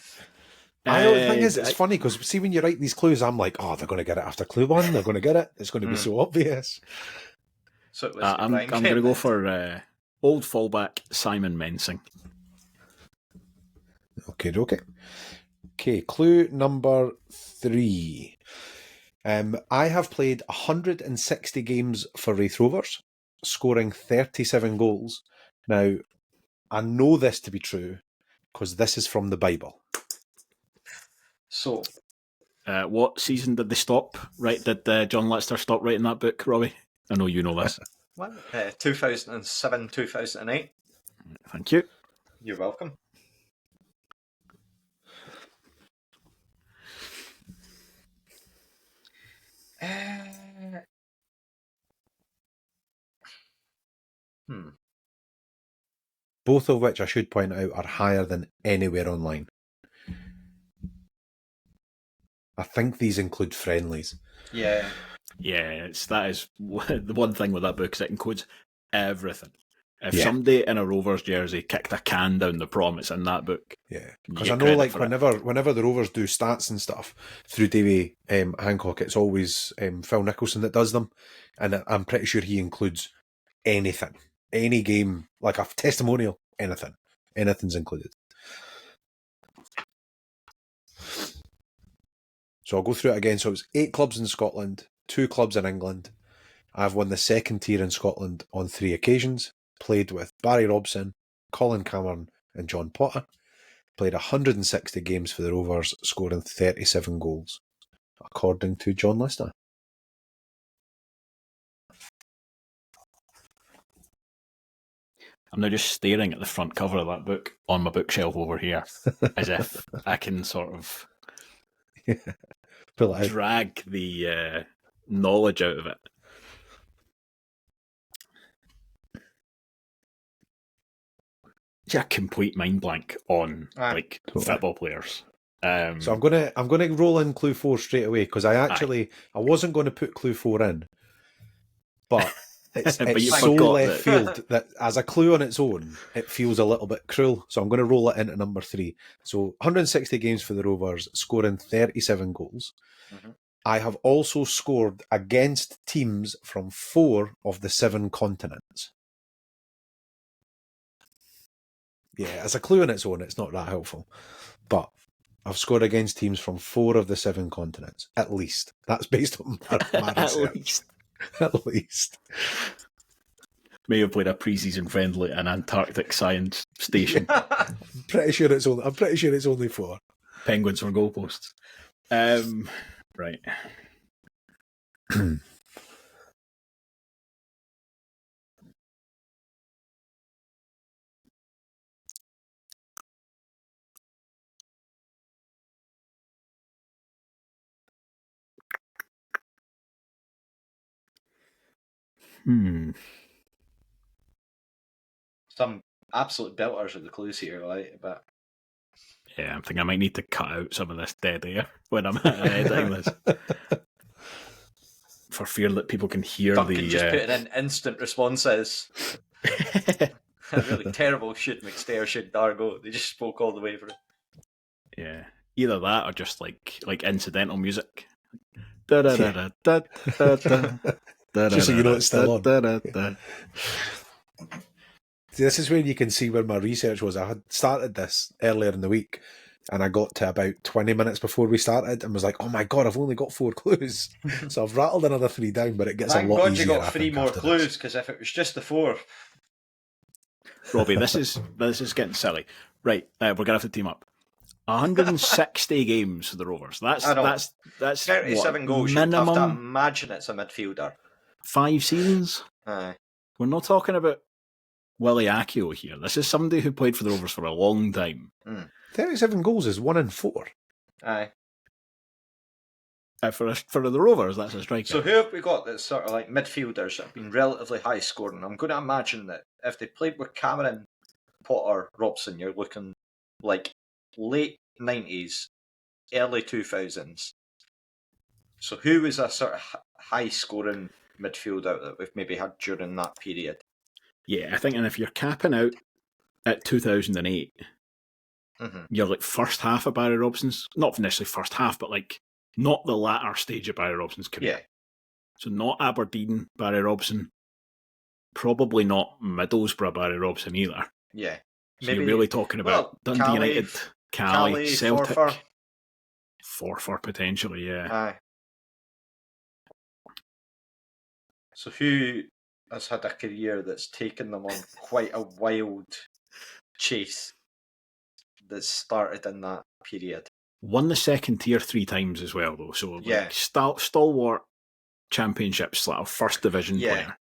[SPEAKER 3] I know, the thing is, it's funny because see, when you write these clues, I'm like, oh, they're going to get it after clue 1. They're going to get it. It's going to be so obvious.
[SPEAKER 2] So it was
[SPEAKER 1] I'm
[SPEAKER 2] Brian
[SPEAKER 1] going to
[SPEAKER 2] Kent
[SPEAKER 1] go
[SPEAKER 2] then.
[SPEAKER 1] for old fullback Simon Mensing.
[SPEAKER 3] Okay. Okay, clue number 3. I have played 160 games for Wraith Rovers, scoring 37 goals. Now, I know this to be true because this is from the Bible.
[SPEAKER 2] So
[SPEAKER 1] What season did they stop? Right? Did John Lester stop writing that book, Robbie? I know you know this.
[SPEAKER 2] 2007, 2008.
[SPEAKER 1] Thank you.
[SPEAKER 2] You're welcome.
[SPEAKER 3] Both of which, I should point out, are higher than anywhere online. I think these include friendlies.
[SPEAKER 2] Yeah.
[SPEAKER 1] Yeah, that is the one thing with that book is it includes everything. If
[SPEAKER 3] Yeah.
[SPEAKER 1] somebody in a Rovers jersey kicked a can down the prom, it's in that book.
[SPEAKER 3] Yeah, because
[SPEAKER 1] You
[SPEAKER 3] I
[SPEAKER 1] get
[SPEAKER 3] know,
[SPEAKER 1] credit
[SPEAKER 3] like,
[SPEAKER 1] for it.
[SPEAKER 3] whenever the Rovers do stats and stuff through Davy Hancock, it's always Phil Nicholson that does them, and I'm pretty sure he includes anything, any game, like a testimonial, anything's included. So I'll go through it again. So it was 8 clubs in Scotland, 2 clubs in England. I've won the second tier in Scotland on 3 occasions. Played with Barry Robson, Colin Cameron, and John Potter. Played 160 games for the Rovers, scoring 37 goals, according to John Lister.
[SPEAKER 1] I'm now just staring at the front cover of that book on my bookshelf over here, as if I can sort of
[SPEAKER 3] Pull it out.
[SPEAKER 1] drag the knowledge out of it. It's a complete mind blank on
[SPEAKER 3] Totally.
[SPEAKER 1] football players.
[SPEAKER 3] So I'm gonna roll in clue 4 straight away because I wasn't going to put clue 4 in, but it's
[SPEAKER 1] But you
[SPEAKER 3] so
[SPEAKER 1] forgot
[SPEAKER 3] left
[SPEAKER 1] that-
[SPEAKER 3] field that as a clue on its own, it feels a little bit cruel. So I'm going to roll it into number 3. So 160 games for the Rovers, scoring 37 goals.
[SPEAKER 2] Mm-hmm.
[SPEAKER 3] I have also scored against teams from 4 of the 7 continents. Yeah, as a clue on its own, it's not that helpful. But I've scored against teams from 4 of the 7 continents, at least. That's based on my
[SPEAKER 1] At
[SPEAKER 3] research.
[SPEAKER 1] least.
[SPEAKER 3] At least.
[SPEAKER 1] May have played a pre-season friendly at an Antarctic science station.
[SPEAKER 3] I'm pretty sure it's only 4.
[SPEAKER 1] Penguins for goalposts. Right.
[SPEAKER 2] Some absolute belters at the clues here, like, but
[SPEAKER 1] Yeah, I'm thinking I might need to cut out some of this dead air when I'm editing this. For fear that people can hear
[SPEAKER 2] Duncan just putting in instant responses. A really terrible Should McStay or Should Dargo. They just spoke all the way through.
[SPEAKER 1] Yeah. Either that or just like incidental music.
[SPEAKER 3] Just so you know it's still on. See, this is where you can see where my research was. I had started this earlier in the week and I got to about 20 minutes before we started and was like, oh my God, I've only got 4 clues. So I've rattled another 3 down, but it gets a lot easier.
[SPEAKER 2] Thank God you got 3 more clues, because if it was just the 4...
[SPEAKER 1] Robbie, this is getting silly. Right, we're going to have to team up. 160 games for the Rovers. That's
[SPEAKER 2] 37
[SPEAKER 1] what,
[SPEAKER 2] goals.
[SPEAKER 1] minimum.
[SPEAKER 2] You have to imagine it's a midfielder.
[SPEAKER 1] 5 seasons?
[SPEAKER 2] Aye.
[SPEAKER 1] We're not talking about Willie Accio here. This is somebody who played for the Rovers for a long time.
[SPEAKER 3] 37 goals is 1 in 4.
[SPEAKER 2] Aye.
[SPEAKER 1] For the Rovers, that's a striker.
[SPEAKER 2] So who have we got that's sort of like midfielders that have been relatively high scoring? I'm going to imagine that if they played with Cameron, Potter, Robson, you're looking like late 90s, early 2000s. So who is a sort of high scoring midfielder that we've maybe had during that period?
[SPEAKER 1] Yeah, I think, and if you're capping out at 2008, you're like first half of Barry Robson's, not necessarily first half, but like not the latter stage of Barry Robson's career.
[SPEAKER 2] Yeah.
[SPEAKER 1] So not Aberdeen Barry Robson, probably not Middlesbrough Barry Robson either.
[SPEAKER 2] Yeah.
[SPEAKER 1] So maybe, you're really talking about Dundee United, Cali, Celtic, Forfar potentially, yeah.
[SPEAKER 2] Aye. So who has had a career that's taken them on quite a wild chase that started in that period?
[SPEAKER 1] Won the second tier 3 times as well, though. So like stalwart championships, like a first division player.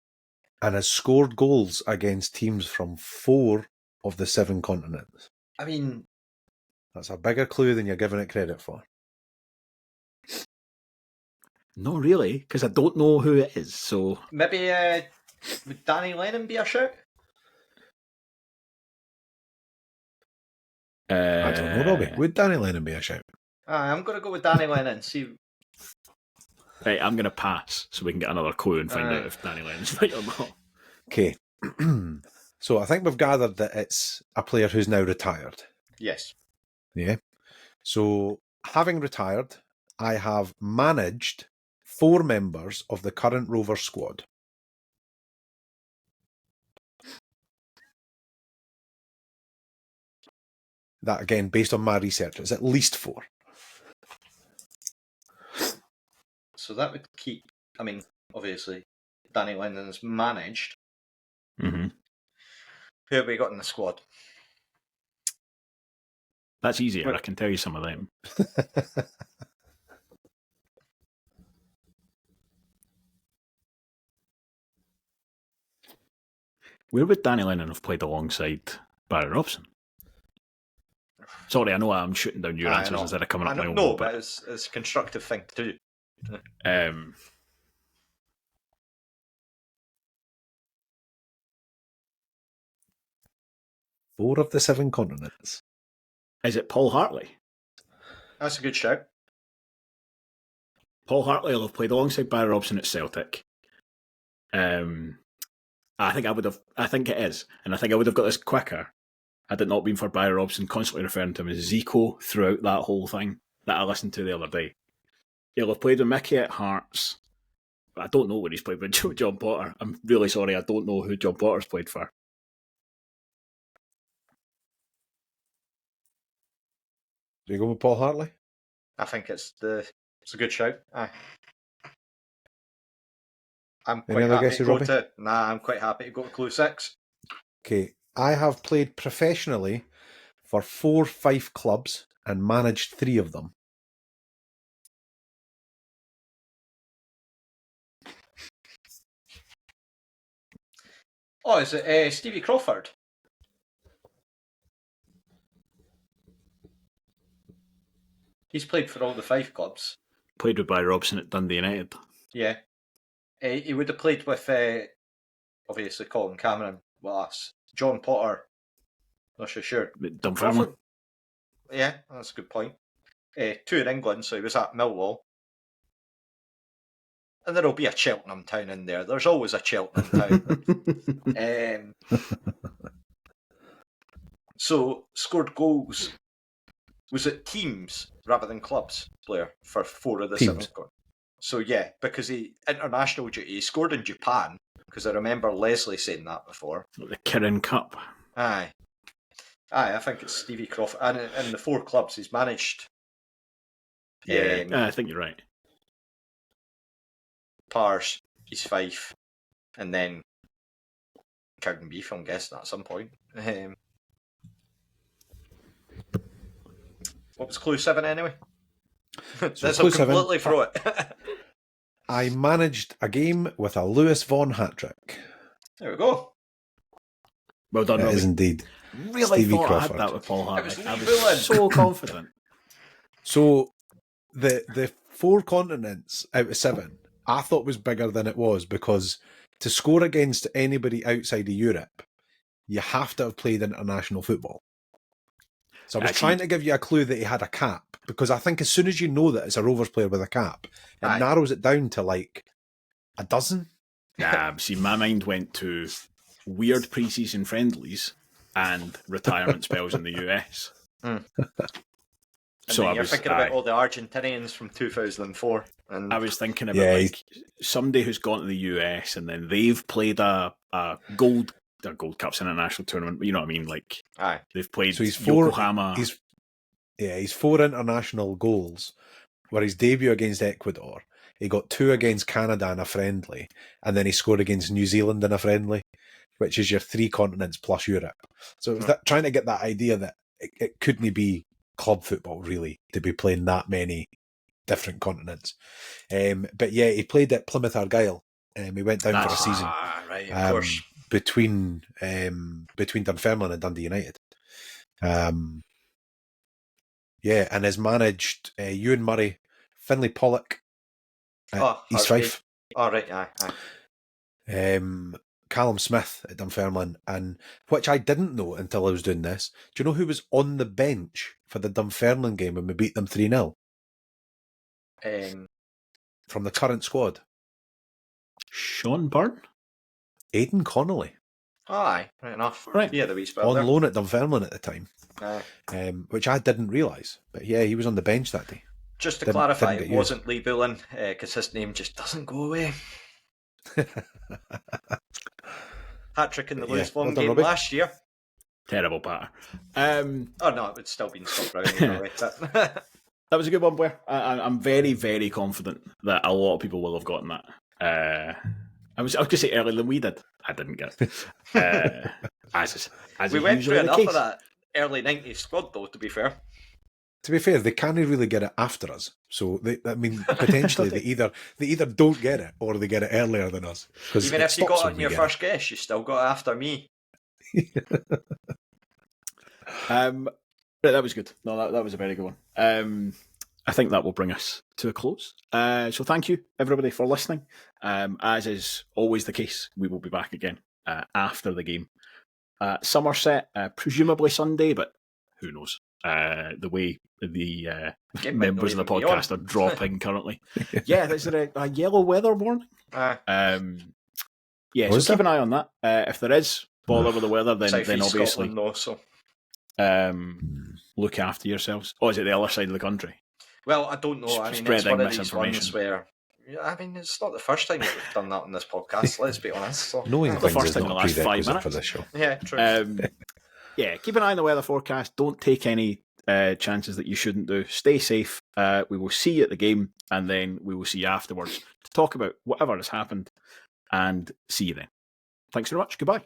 [SPEAKER 3] And has scored goals against teams from 4 of the 7 continents.
[SPEAKER 2] I mean,
[SPEAKER 3] that's a bigger clue than you're giving it credit for.
[SPEAKER 1] Not really, because I don't know who it is. So
[SPEAKER 2] maybe would Danny Lennon be a shout?
[SPEAKER 3] I don't know, Robbie. Would Danny Lennon be a shout?
[SPEAKER 2] I'm going to go with Danny Lennon. See.
[SPEAKER 1] Right, I'm going to pass so we can get another clue and find out if Danny Lennon's right or not.
[SPEAKER 3] Okay. So I think we've gathered that it's a player who's now retired.
[SPEAKER 2] Yes.
[SPEAKER 3] Yeah. So having retired, I have managed 4 members of the current Rovers squad. That, again, based on my research, is at least 4.
[SPEAKER 2] So that would keep, I mean, obviously, Danny Lennon's managed.
[SPEAKER 1] Mm-hmm.
[SPEAKER 2] Who have we got in the squad?
[SPEAKER 1] That's easier. I can tell you some of them. Where would Danny Lennon have played alongside Barry Robson? Sorry, I know I'm shooting down your answers instead of coming up my own.
[SPEAKER 2] No, but it's a constructive thing to do.
[SPEAKER 3] 4 of the 7 continents.
[SPEAKER 1] Is it Paul Hartley?
[SPEAKER 2] That's a good shout.
[SPEAKER 1] Paul Hartley will have played alongside Barry Robson at Celtic. I think it is. And I think I would have got this quicker had it not been for Barry Robson constantly referring to him as Zico throughout that whole thing that I listened to the other day. He'll have played with Mickey at Hearts. But I don't know where he's played with John Potter. I'm really sorry, I don't know who John Potter's played for.
[SPEAKER 3] Do you go with Paul Hartley?
[SPEAKER 2] I think it's a good shout. Aye. I'm
[SPEAKER 3] Any
[SPEAKER 2] quite
[SPEAKER 3] other
[SPEAKER 2] happy to
[SPEAKER 3] guesses,
[SPEAKER 2] go
[SPEAKER 3] Robbie?
[SPEAKER 2] to. Nah, I'm quite happy to go to clue 6.
[SPEAKER 3] Okay, I have played professionally for 4 Fife clubs and managed 3 of them.
[SPEAKER 2] Oh, is it Stevie Crawford? He's played for all the 5 clubs.
[SPEAKER 1] Played with Barry Robson at Dundee United.
[SPEAKER 2] Yeah. He would have played with, obviously, Colin Cameron with us. John Potter. Not so sure.
[SPEAKER 1] Dunfermline.
[SPEAKER 2] Yeah, that's a good point. 2 in England, so he was at Millwall. And there'll be a Cheltenham town in there. There's always a Cheltenham town. So, scored goals. Was it teams rather than clubs, Blair, for 4 of the
[SPEAKER 3] Teams.
[SPEAKER 2] 7? So, yeah, because international duty, he scored in Japan, because I remember Leslie saying that before.
[SPEAKER 1] The Kirin Cup.
[SPEAKER 2] Aye, I think it's Stevie Crawford. And in the 4 clubs he's managed.
[SPEAKER 1] Yeah, I think you're right.
[SPEAKER 2] Pars, East Fife, and then Cowdenbeath, I'm guessing, at some point. What was clue 7 anyway? This will completely throw it.
[SPEAKER 3] I managed a game with a Lewis Vaughan hat-trick.
[SPEAKER 2] There we go.
[SPEAKER 1] Well done,
[SPEAKER 3] It
[SPEAKER 1] Robbie.
[SPEAKER 3] is indeed.
[SPEAKER 1] Really
[SPEAKER 3] Stevie
[SPEAKER 1] thought
[SPEAKER 3] Crawford.
[SPEAKER 1] I had that with Paul Hart.
[SPEAKER 2] was
[SPEAKER 1] I
[SPEAKER 2] Lee
[SPEAKER 1] was
[SPEAKER 2] Bullen.
[SPEAKER 1] so confident.
[SPEAKER 3] So, the 4 continents out of 7, I thought was bigger than it was, because to score against anybody outside of Europe, you have to have played international football. So I was trying to give you a clue that he had a cap, because I think as soon as you know that it's a Rovers player with a cap, it narrows it down to like a dozen.
[SPEAKER 1] See, my mind went to weird pre-season friendlies and retirement spells in the US.
[SPEAKER 2] So you're thinking about all the Argentinians from 2004. And
[SPEAKER 1] I was thinking about somebody who's gone to the US and then they've played a Gold Cups international tournament. You know what I mean? Like, they've played Yokohama.
[SPEAKER 3] He's 4 international goals. Where his debut against Ecuador, he got 2 against Canada in a friendly, and then he scored against New Zealand in a friendly, which is your 3 continents plus Europe. So it was trying to get that idea that it couldn't be club football, really, to be playing that many different continents. But yeah, he played at Plymouth Argyle. He went down for a season.
[SPEAKER 2] Right, of course.
[SPEAKER 3] Between Dunfermline and Dundee United. And has managed Ewan Murray, Finlay Pollock at East Fife.
[SPEAKER 2] Oh, right, aye.
[SPEAKER 3] Callum Smith at Dunfermline, and which I didn't know until I was doing this. Do you know who was on the bench for the Dunfermline game when we beat them 3-0? From the current squad.
[SPEAKER 1] Sean Byrne?
[SPEAKER 3] Aidan Connolly.
[SPEAKER 2] Aye, right enough.
[SPEAKER 1] Right.
[SPEAKER 2] Yeah, the wee spell
[SPEAKER 3] on
[SPEAKER 2] there.
[SPEAKER 3] loan at Dunfermline at the time.
[SPEAKER 2] Aye.
[SPEAKER 3] Which I didn't realise. But yeah, he was on the bench that day.
[SPEAKER 2] Just to clarify, it wasn't Lee Bullen, because his name just doesn't go away. Hat-trick in the Lewis Vaughan game
[SPEAKER 3] Robbie.
[SPEAKER 2] last year.
[SPEAKER 1] Terrible batter.
[SPEAKER 2] Oh no, it would still be in Scott Brown either way.
[SPEAKER 1] That was a good one, Blair. I'm very, very confident that a lot of people will have gotten that. I was going to say earlier than we did. I didn't get it. As
[SPEAKER 2] we went through enough of that early 90s squad, though, to be fair.
[SPEAKER 3] To be fair, they can't really get it after us. So, potentially, they either don't get it or they get it earlier than us.
[SPEAKER 2] Even if you got it in your first guess, you still got it after me.
[SPEAKER 1] That was good. No, that was a very good one. I think that will bring us to a close. So thank you, everybody, for listening. As is always the case, we will be back again after the game. Somerset, presumably Sunday, but who knows? The way the members of the podcast are dropping currently. Yeah, is there a yellow weather warning? So keep an eye on that. If there is bother with the weather, then obviously look after yourselves. Oh, is it the other side of the country?
[SPEAKER 2] Well, I don't know. I mean, it's one of these ones where, I mean, it's not the first time that we've done that on this podcast, let's be honest. So.
[SPEAKER 3] Knowing
[SPEAKER 1] the first time in the last 5 minutes
[SPEAKER 3] for this show.
[SPEAKER 2] Yeah, true.
[SPEAKER 1] Keep an eye on the weather forecast. Don't take any chances that you shouldn't do. Stay safe. We will see you at the game, and then we will see you afterwards to talk about whatever has happened and see you then. Thanks very much. Goodbye.